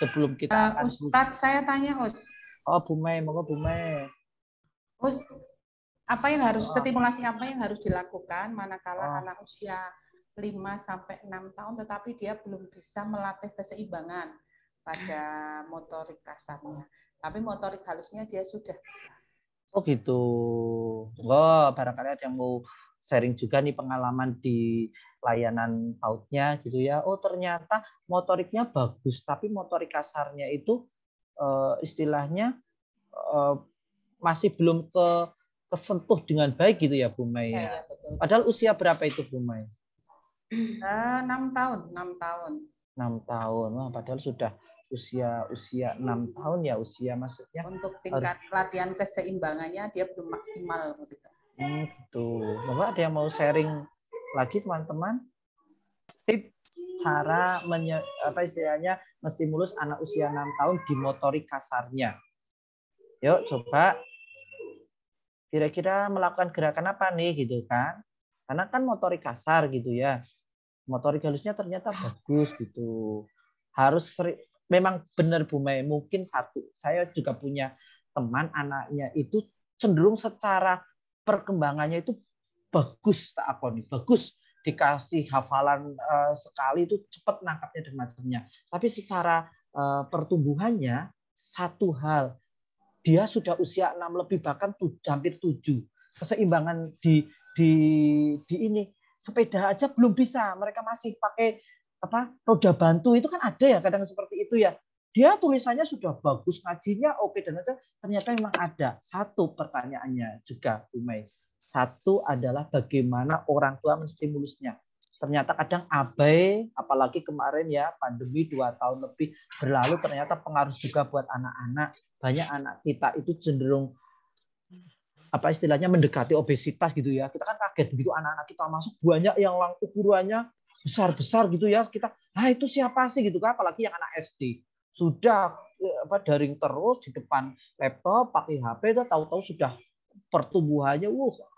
sebelum kita akan Ustadz, saya tanya Oh Bu Mei, monggo Bu Mei. Apa yang harus stimulasi apa yang harus dilakukan manakala anak usia 5 sampai 6 tahun tetapi dia belum bisa melatih keseimbangan pada motorik kasarnya, tapi motorik halusnya dia sudah bisa. Oh gitu. Barangkali ada yang mau sharing juga nih pengalaman di layanan PAUD-nya gitu ya. Oh ternyata motoriknya bagus, tapi motorik kasarnya itu istilahnya masih belum kesentuh dengan baik gitu ya Bu Mei. Ya, betul. Padahal usia berapa itu Bu Mei? 6 tahun. 6 tahun. Wah, padahal sudah usia 6 tahun ya, usia maksudnya untuk tingkat latihan keseimbangannya dia belum maksimal begitu. Gitu. Bapak ada yang mau sharing lagi teman-teman? Tips cara istilahnya menstimulus anak usia 6 tahun di motorik kasarnya. Yuk coba kira-kira melakukan gerakan apa nih gitu kan? Karena kan motorik kasar gitu ya. Motorik halusnya ternyata bagus gitu. Harus memang benar Bu Mei, mungkin satu. Saya juga punya teman anaknya itu cenderung secara perkembangannya itu bagus bagus, dikasih hafalan sekali itu cepat nangkapnya dan macamnya. Tapi secara pertumbuhannya satu hal, dia sudah usia 6 lebih bahkan hampir 7. Keseimbangan di ini sepeda aja belum bisa, mereka masih pakai roda bantu, itu kan ada ya kadang seperti itu ya. Dia tulisannya sudah bagus, ngajinya oke dan ternyata memang ada. Satu pertanyaannya juga Bu Mei. Satu adalah bagaimana orang tua menstimulusnya. Ternyata kadang abai, apalagi kemarin ya pandemi 2 tahun lebih berlalu, ternyata pengaruh juga buat anak-anak. Banyak anak kita itu cenderung istilahnya mendekati obesitas gitu ya. Kita kan kaget begitu anak-anak kita masuk banyak yang ukurannya besar-besar gitu ya. Kita, itu siapa sih gitu kan? Apalagi yang anak SD. Sudah daring terus di depan laptop, pakai HP, tahu-tahu sudah pertumbuhannya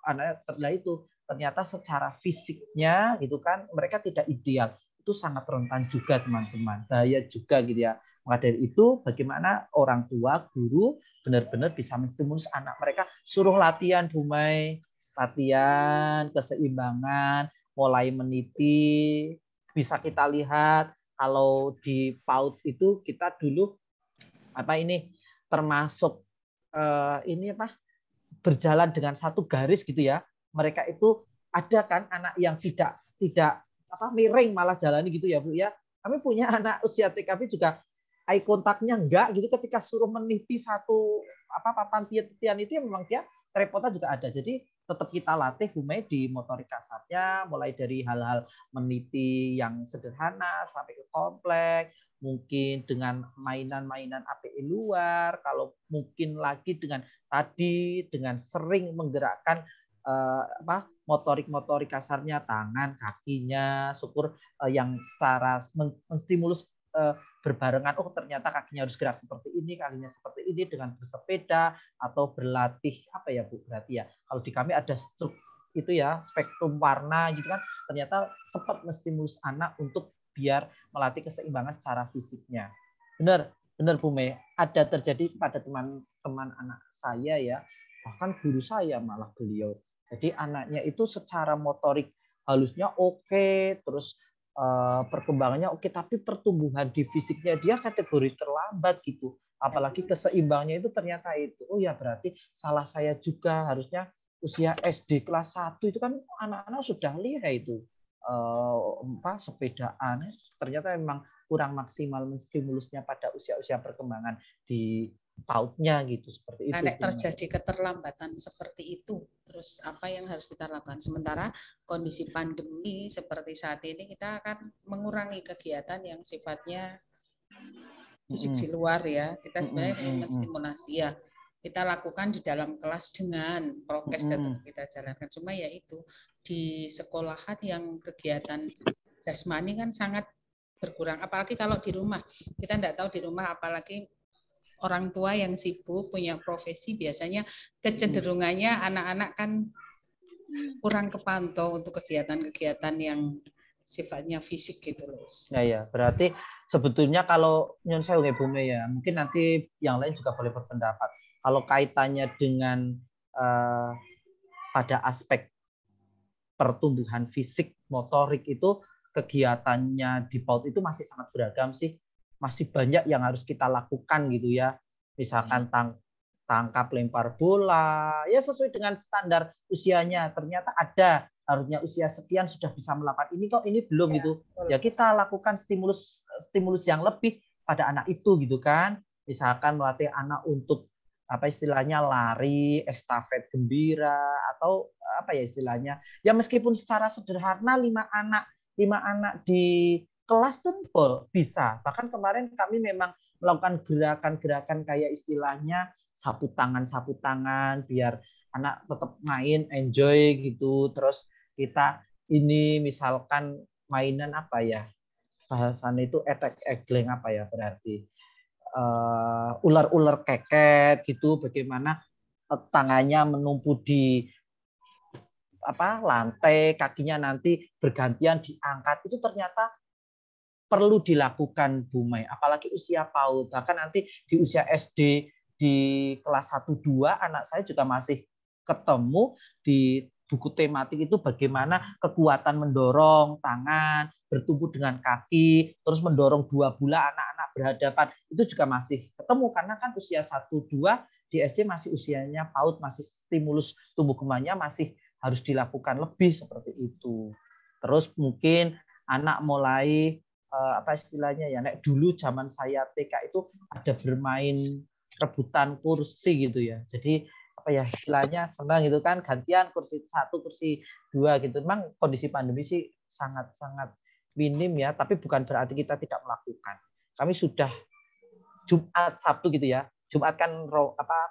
anaknya itu ternyata secara fisiknya itu kan mereka tidak ideal. Itu sangat rentan juga teman-teman, bahaya juga gitu ya. Maka dari itu bagaimana orang tua, guru benar-benar bisa menstimulus anak mereka, suruh latihan Bu Mai, latihan keseimbangan, mulai meniti. Bisa kita lihat kalau di PAUD itu kita dulu termasuk ini berjalan dengan satu garis gitu ya. Mereka itu ada kan anak yang tidak miring malah jalani gitu ya Bu ya. Kami punya anak usia TKP juga eye kontaknya enggak gitu, ketika suruh meniti satu papan tiap-tiap itu ya memang dia repotnya juga ada. Jadi tetap kita latih Bu Mai di motorik kasarnya, mulai dari hal-hal meniti yang sederhana sampai ke kompleks, mungkin dengan mainan-mainan API luar, kalau mungkin lagi dengan sering menggerakkan motorik kasarnya, tangan, kakinya, syukur yang secara menstimulus berbarengan, oh ternyata kakinya harus gerak seperti ini, kakinya seperti ini, dengan bersepeda atau berlatih ya Bu, berarti ya kalau di kami ada itu ya spektrum warna gitu kan, ternyata cepat menstimulus anak untuk biar melatih keseimbangan secara fisiknya. Benar Bu Mai, ada terjadi pada teman-teman anak saya ya, bahkan guru saya malah beliau. Jadi anaknya itu secara motorik halusnya oke, terus perkembangannya oke, tapi pertumbuhan di fisiknya dia kategori terlambat gitu. Apalagi keseimbangnya itu ternyata itu. Oh ya berarti salah saya juga, harusnya usia SD kelas 1 itu kan anak-anak sudah lihat itu sepedaan. Ternyata memang kurang maksimal menstimulusnya pada usia-usia perkembangan di PAUD-nya gitu, seperti itu. Nek terjadi keterlambatan seperti itu, terus apa yang harus kita lakukan? Sementara kondisi pandemi seperti saat ini, kita akan mengurangi kegiatan yang sifatnya fisik di luar ya. Kita sebenarnya ingin menstimulasi ya. Kita lakukan di dalam kelas dengan prokes tetap kita jalankan. Cuma ya itu di sekolahan yang kegiatan jasmani kan sangat berkurang. Apalagi kalau di rumah, kita tidak tahu di rumah, apalagi orang tua yang sibuk punya profesi, biasanya kecenderungannya anak-anak kan kurang kepantau untuk kegiatan-kegiatan yang sifatnya fisik gitu loh. Ya, berarti sebetulnya kalau nyon saya Bu Mai ya, mungkin nanti yang lain juga boleh berpendapat. Kalau kaitannya dengan pada aspek pertumbuhan fisik motorik itu, kegiatannya di PAUD itu masih sangat beragam sih. Masih banyak yang harus kita lakukan gitu ya. Misalkan tangkap lempar bola, ya sesuai dengan standar usianya. Ternyata ada, harusnya usia sekian sudah bisa melakukan ini, kok ini belum gitu. Ya kita lakukan stimulus yang lebih pada anak itu gitu kan. Misalkan melatih anak untuk istilahnya lari, estafet gembira, atau istilahnya. Ya meskipun secara sederhana 5 anak di kelas tuh bisa. Bahkan kemarin kami memang melakukan gerakan-gerakan kayak istilahnya sapu tangan biar anak tetap main, enjoy gitu. Terus kita ini misalkan mainan bahasannya itu egleng berarti ular-ular keket gitu, bagaimana tangannya menumpuk di lantai, kakinya nanti bergantian diangkat. Itu ternyata perlu dilakukan Bu Mai, apalagi usia PAUD. Bahkan nanti di usia SD di kelas 1-2 anak saya juga masih ketemu di buku tematik itu bagaimana kekuatan mendorong tangan bertumbuh dengan kaki, terus mendorong 2 bola anak-anak berhadapan. Itu juga masih ketemu karena kan usia 1-2 di SD masih usianya PAUD, masih stimulus tumbuh kembangnya masih harus dilakukan lebih seperti itu. Terus mungkin anak mulai istilahnya ya, dulu zaman saya TK itu ada bermain rebutan kursi gitu ya. Jadi istilahnya senang gitu kan, gantian kursi 1, kursi 2 gitu. Memang kondisi pandemi sih sangat-sangat minim ya, tapi bukan berarti kita tidak melakukan. Kami sudah Jumat, Sabtu gitu ya. Jumat kan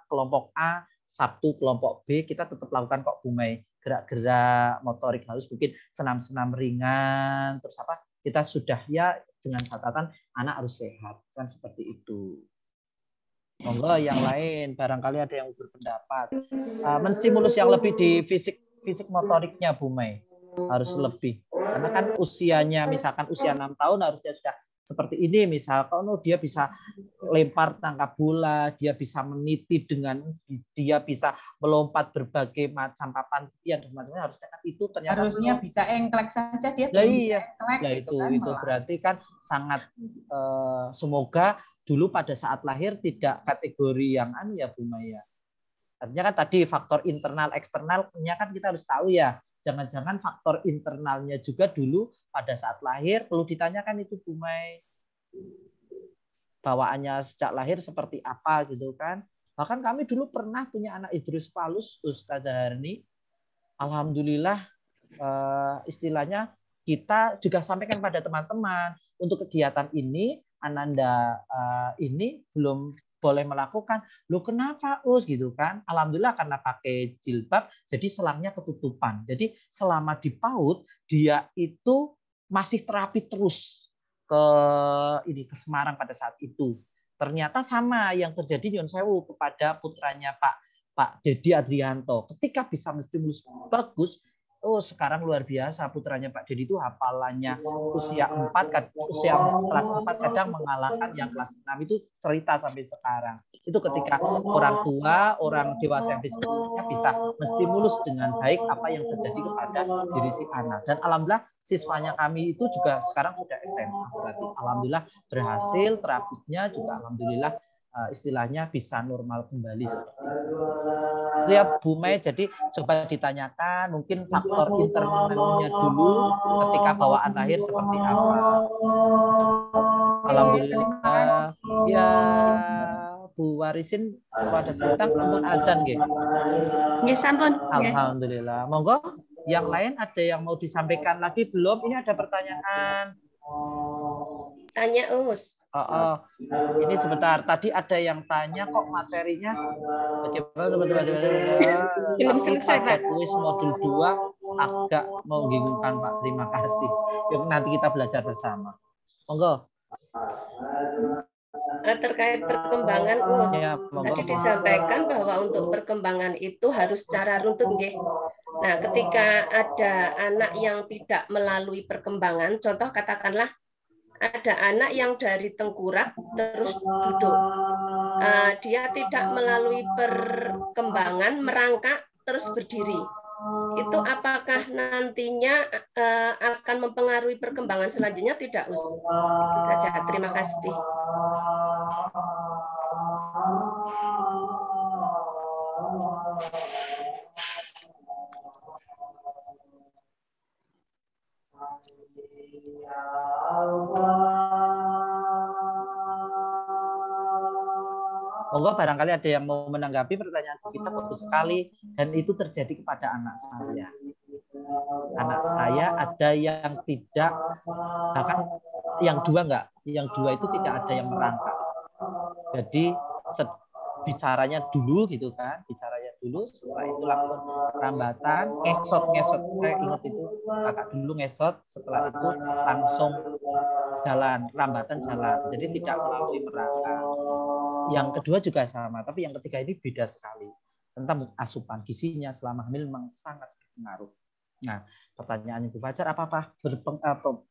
kelompok A, Sabtu kelompok B, kita tetap lakukan kok Bu Mai. Gerak-gerak motorik halus, mungkin senam-senam ringan, terus kita sudah ya dengan catatan anak harus sehat, kan seperti itu. Monggo yang lain barangkali ada yang berpendapat. Menstimulus yang lebih di fisik fisik motoriknya Bu Mei harus lebih. Karena kan usianya misalkan usia 6 tahun harusnya sudah seperti ini, misalkan dia bisa lempar tangkap bola, dia bisa meniti dia bisa melompat berbagai macam papan titian dan macamnya, harusnya kan itu ternyata harusnya bisa engklek saja dia belum bisa engklek ya gitu kan, itu berarti kan sangat semoga dulu pada saat lahir tidak kategori yang ya Bu Maya. Artinya kan tadi faktor internal eksternalnya kan kita harus tahu ya. Jangan-jangan faktor internalnya juga dulu pada saat lahir perlu ditanyakan itu Bu Mai. Bawaannya sejak lahir seperti apa gitu kan. Bahkan kami dulu pernah punya anak hidrosefalus Ustazah Harni. Alhamdulillah istilahnya kita juga sampaikan pada teman-teman untuk kegiatan ini Ananda ini belum boleh melakukan. Loh kenapa Us gitu kan? Alhamdulillah karena pakai jilbab jadi selangnya ketutupan. Jadi selama di PAUD dia itu masih terapi terus ke Semarang pada saat itu. Ternyata sama yang terjadi Nyon Sewu kepada putranya Pak Dedi Adrianto. Ketika bisa menstimulus bagus, sekarang luar biasa putranya Pak Dedi itu hafalannya usia kelas 4 kadang mengalahkan yang kelas 6 itu cerita sampai sekarang. Itu ketika orang tua, orang dewasa yang disebutnya bisa menstimulus dengan baik apa yang terjadi kepada diri si anak. Dan alhamdulillah siswanya kami itu juga sekarang sudah SMA berarti. Alhamdulillah berhasil terapinya juga alhamdulillah istilahnya bisa normal kembali seperti itu. Ya Bu Mei, jadi coba ditanyakan mungkin faktor internalnya dulu ketika bawaan lahir seperti apa. Alhamdulillah. Ya Bu Warisin pada sekitar ampun adzan nggih. Nggih sampun. Alhamdulillah. Monggo yang lain ada yang mau disampaikan lagi belum? Ini ada pertanyaan. Tanya Us. Ini sebentar. Tadi ada yang tanya kok materinya bagaimana belum selesai Pak. Kuis modul 2 agak membingungkan Pak. Terima kasih. Yuk nanti kita belajar bersama. Monggo. Terkait perkembangan Us. Ya, tadi disampaikan bahwa untuk perkembangan itu harus secara runtut nggih. Nah, ketika ada anak yang tidak melalui perkembangan, contoh katakanlah ada anak yang dari tengkurap terus duduk. Dia tidak melalui perkembangan merangkak terus berdiri. Itu apakah nantinya akan mempengaruhi perkembangan selanjutnya? Tidak, Us. Itu saja. Terima kasih. Monggo barangkali ada yang mau menanggapi pertanyaan kita, bagus sekali dan itu terjadi kepada anak saya. Anak saya ada yang tidak, bahkan yang dua enggak, yang dua itu tidak ada yang merangkak. Jadi bicaranya dulu gitu kan, bicaranya dulu, setelah itu langsung rambatan, ngesot, saya ingat itu kakak dulu ngesot, setelah itu langsung jalan, rambatan jalan, jadi tidak melalui merangkak. Yang kedua juga sama, tapi yang ketiga ini beda sekali. Tentang asupan gizinya selama hamil memang sangat berpengaruh. Nah, pertanyaan Ibu Fajar,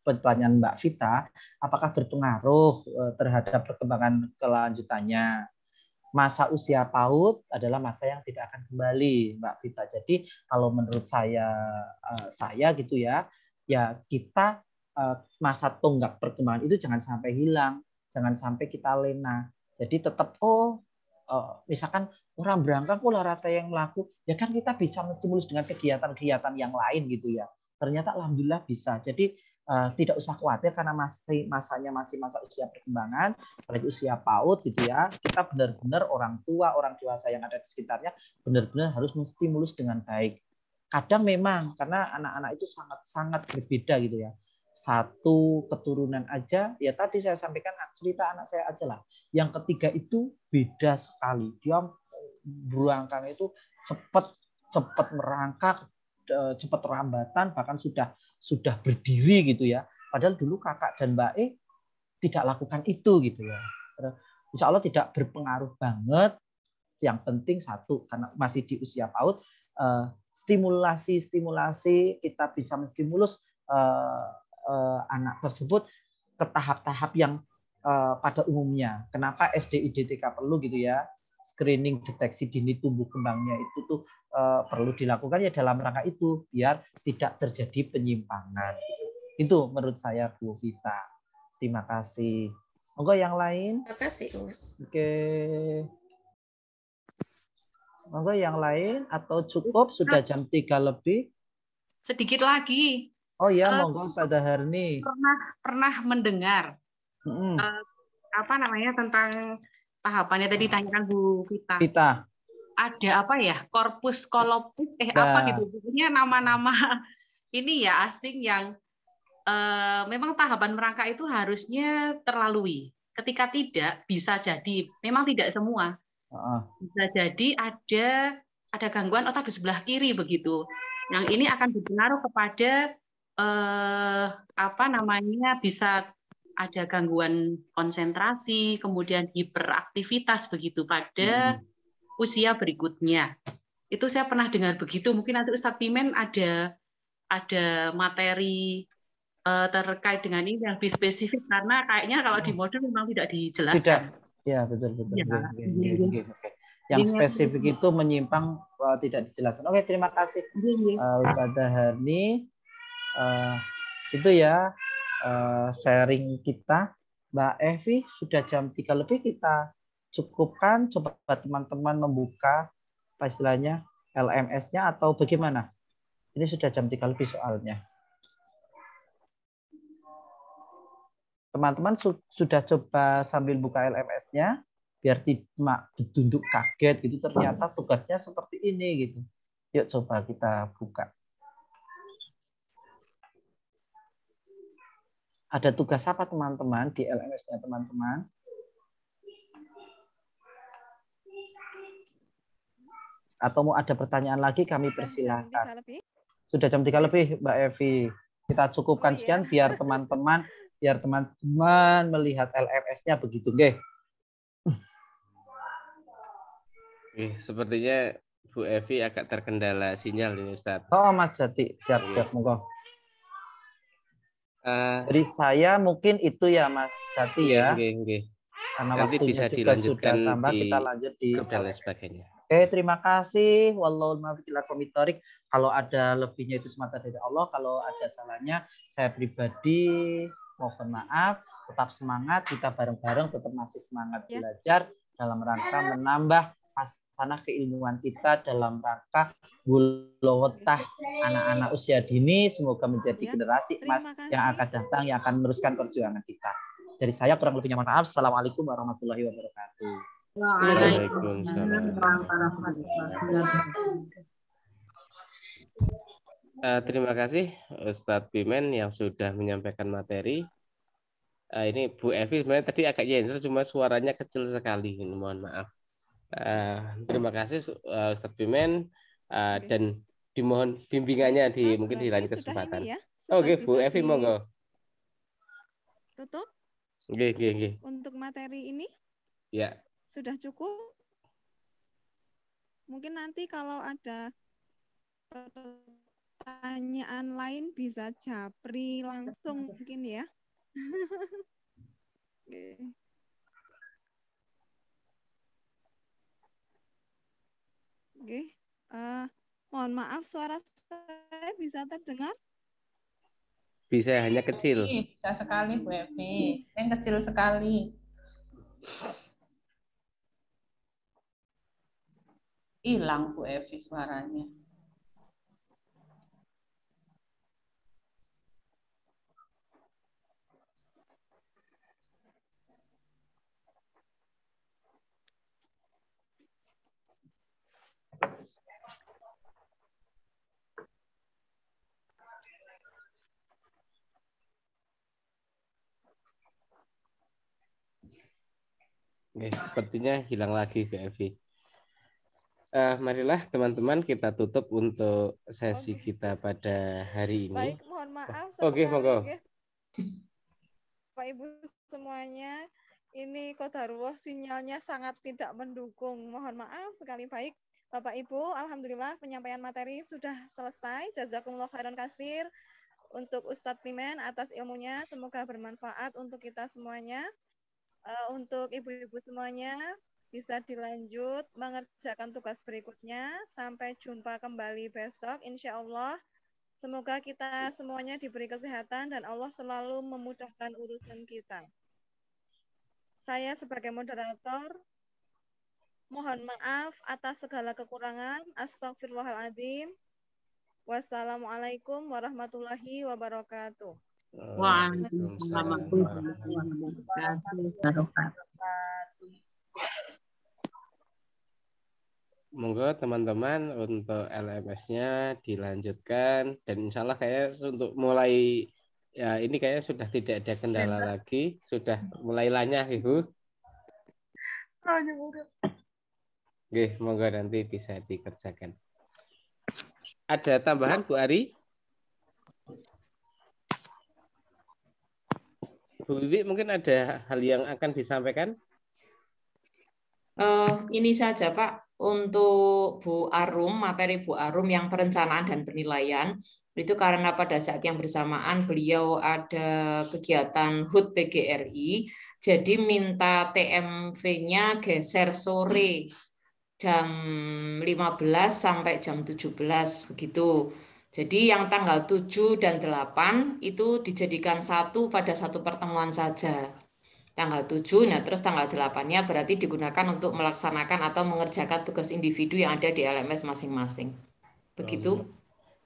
pertanyaan Mbak Vita, apakah berpengaruh terhadap perkembangan kelanjutannya? Masa usia PAUD adalah masa yang tidak akan kembali, Mbak Vita. Jadi kalau menurut saya gitu ya kita masa tonggak perkembangan itu jangan sampai hilang, jangan sampai kita lena. Jadi tetap misalkan orang berangkat rata yang melaku, ya kan kita bisa menstimulus dengan kegiatan-kegiatan yang lain gitu ya. Ternyata alhamdulillah bisa. Jadi tidak usah khawatir karena masanya masih masa usia perkembangan, apalagi usia PAUD gitu ya. Kita benar-benar orang tua, orang dewasa yang ada di sekitarnya benar-benar harus menstimulus dengan baik. Kadang memang karena anak-anak itu sangat-sangat berbeda gitu ya. Satu keturunan aja, ya tadi saya sampaikan cerita anak saya aja lah. Yang ketiga itu beda sekali. Dia berangkang itu cepat merangkak, cepat rambatan, bahkan sudah berdiri gitu ya. Padahal dulu kakak dan Mbak E tidak lakukan itu gitu ya. Insya Allah tidak berpengaruh banget. Yang penting satu, karena masih di usia PAUD, stimulasi kita bisa menstimulus anak tersebut ke tahap-tahap yang pada umumnya. Kenapa SDIDTK perlu gitu ya? Screening deteksi dini tumbuh kembangnya itu tuh perlu dilakukan ya dalam rangka itu biar tidak terjadi penyimpangan. Itu menurut saya Bu Vita. Terima kasih. Monggo yang lain. Terima kasih, Mas. Oke. Monggo yang lain atau cukup sudah jam 3 lebih? Sedikit lagi. Oh ya, monggo Ustazah Harni. Pernah mendengar apa namanya tentang tahapannya tadi tanyakan Bu Vita. Vita. Ada apa ya? Corpus callosum apa gitu. Pokoknya nama-nama ini ya asing yang memang tahapan merangkak itu harusnya terlalui. Ketika tidak, bisa jadi memang tidak semua. Bisa jadi ada gangguan otak di sebelah kiri begitu. Yang ini akan berpengaruh kepada apa namanya bisa ada gangguan konsentrasi, kemudian hiperaktivitas begitu pada usia berikutnya. Itu saya pernah dengar begitu. Mungkin nanti Ustadz Pimen ada materi terkait dengan ini yang lebih spesifik karena kayaknya kalau di modul memang tidak dijelaskan. Tidak. Ya, betul. Ya. Yang spesifik itu menyimpang tidak dijelaskan. Oke, terima kasih Ustazah Harni. Itu ya sharing kita. Mbak Evi, sudah jam 3 lebih kita cukupkan. Coba teman-teman membuka apa istilahnya LMS-nya atau bagaimana? Ini sudah jam 3 lebih soalnya. Teman-teman sudah coba sambil buka LMS-nya biar tidak ditunduk kaget gitu, ternyata tugasnya seperti ini gitu. Yuk coba kita buka. Ada tugas apa teman-teman di LMS-nya teman-teman? Atau mau ada pertanyaan lagi kami persilahkan. Sudah jam 3 lebih Mbak Evi. Kita cukupkan sekian biar teman-teman melihat LMS-nya begitu, nggih. Sepertinya Bu Evi agak terkendala sinyal ini, Ustaz. Oh, Mas Jati, siap-siap monggo. Dari saya mungkin itu ya, Mas Jati ya. Karena nanti bisa dilanjutkan sudah tambah, kita lanjut di dan lain sebagainya. Oke, terima kasih. Wallahul muwaffiq ila aqwamit thoriq. Kalau ada lebihnya itu semata dari Allah, kalau ada salahnya saya pribadi mohon maaf. Tetap semangat, kita bareng-bareng tetap masih semangat belajar dalam rangka menambah hasanah keilmuan kita dalam rangka bulawetah anak-anak usia dini. Semoga menjadi generasi emas yang akan datang, yang akan meneruskan perjuangan kita. Dari saya kurang lebihnya mohon maaf. Assalamualaikum warahmatullahi wabarakatuh. Waalaikumsalam. Terima kasih Ustadz Pimen yang sudah menyampaikan materi. Ini Bu Evi sebenarnya tadi agak jensel, cuma suaranya kecil sekali. Mohon maaf. Terima kasih Ustadz Pimen dan dimohon bimbingannya mungkin di lain kesempatan. Oke, Bu Evi monggo. Tutup. Oke. Untuk materi ini? Ya. Sudah cukup? Mungkin nanti kalau ada pertanyaan lain bisa japri langsung mungkin ya. Oke. Mohon maaf suara saya bisa terdengar? Bisa, hanya kecil. Bisa sekali Bu Evi. Yang kecil sekali. Hilang Bu Evi suaranya. Oke, sepertinya hilang lagi Bu Evi. Marilah teman-teman kita tutup untuk sesi kita pada hari ini. Baik, mohon maaf sekali. Monggo. Bapak Ibu semuanya, ini Qadarullah sinyalnya sangat tidak mendukung. Mohon maaf sekali. Baik, Bapak Ibu, alhamdulillah penyampaian materi sudah selesai. Jazakumullah khairan katsir untuk Ustadz Pimen atas ilmunya. Semoga bermanfaat untuk kita semuanya. Untuk ibu-ibu semuanya bisa dilanjut mengerjakan tugas berikutnya. Sampai jumpa kembali besok, insya Allah. Semoga kita semuanya diberi kesehatan dan Allah selalu memudahkan urusan kita. Saya sebagai moderator mohon maaf atas segala kekurangan. Astagfirullahaladzim. Wassalamualaikum warahmatullahi wabarakatuh. Waalaikumsalam warahmatullahi wabarakatuh. Monggo teman-teman untuk LMS-nya dilanjutkan dan insya Allah kayaknya untuk mulai ya ini kayaknya sudah tidak ada kendala lagi, sudah mulai lanyah Ibu. Oke, monggo nanti bisa dikerjakan. Ada tambahan Bu Ari? Bu Wiwi mungkin ada hal yang akan disampaikan? Ini saja Pak, untuk Bu Arum, materi Bu Arum yang perencanaan dan penilaian, itu karena pada saat yang bersamaan beliau ada kegiatan HUT PGRI, jadi minta TMV-nya geser sore jam 15 sampai jam 17 begitu. Jadi yang tanggal 7 dan 8 itu dijadikan pada satu pertemuan saja. Tanggal 7, nah terus tanggal 8-nya berarti digunakan untuk melaksanakan atau mengerjakan tugas individu yang ada di LMS masing-masing. Begitu.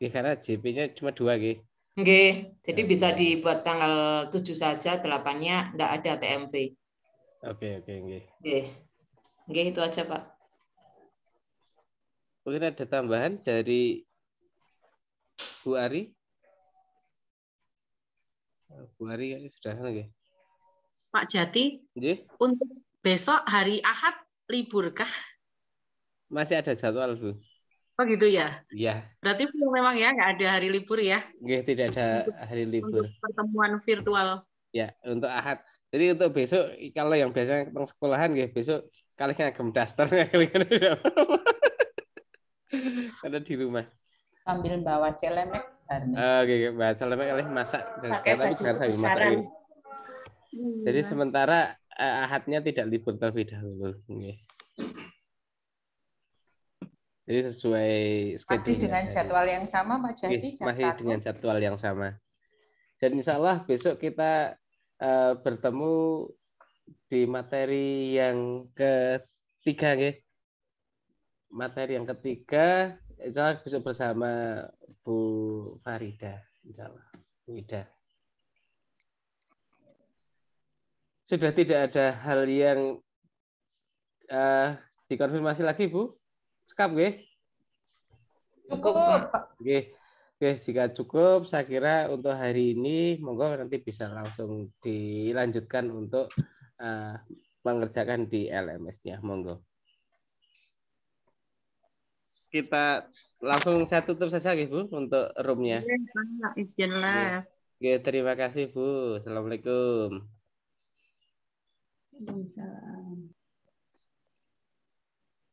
Ya, karena JP-nya cuma 2, G. Oke, jadi bisa dibuat tanggal 7 saja, 8-nya enggak ada TMV. Oke, G. Oke, itu aja, Pak. Mungkin ada tambahan dari Bu Ari? Bu Ari sudah nggih. Pak Jati, untuk besok hari Ahad liburkah? Masih ada jadwal, Bu. Oh gitu ya? Iya. Berarti memang ya nggak ada hari libur ya? Nggih, tidak ada hari libur. Untuk pertemuan virtual. Ya, untuk Ahad. Jadi untuk besok, kalau yang biasanya tentang sekolahan, nggih, besok kalian agem daster, kalian ada di rumah. Sambil bawa celemek. Oke, bawa celemek kalian masak. Pakai baju besaran. Jadi sementara Ahadnya tidak libur terlebih dahulu. Jadi sesuai schedule. Masih dengan jadwal yang sama, Pak Jati? Masih dengan jadwal yang sama. Dan insya Allah besok kita bertemu di materi yang ketiga, nggih. Materi yang ketiga, insya Allah besok bersama Bu Farida, insya Allah. Bu Ida. Sudah tidak ada hal yang dikonfirmasi lagi, Bu? Sekap, nggih? Cukup. Oke, jika cukup, saya kira untuk hari ini, monggo nanti bisa langsung dilanjutkan untuk mengerjakan di LMS-nya, monggo. Kita langsung saya tutup saja, Bu, untuk room-nya. Izinlah. Oke, terima kasih, Bu. Assalamualaikum. Waalaikumsalam.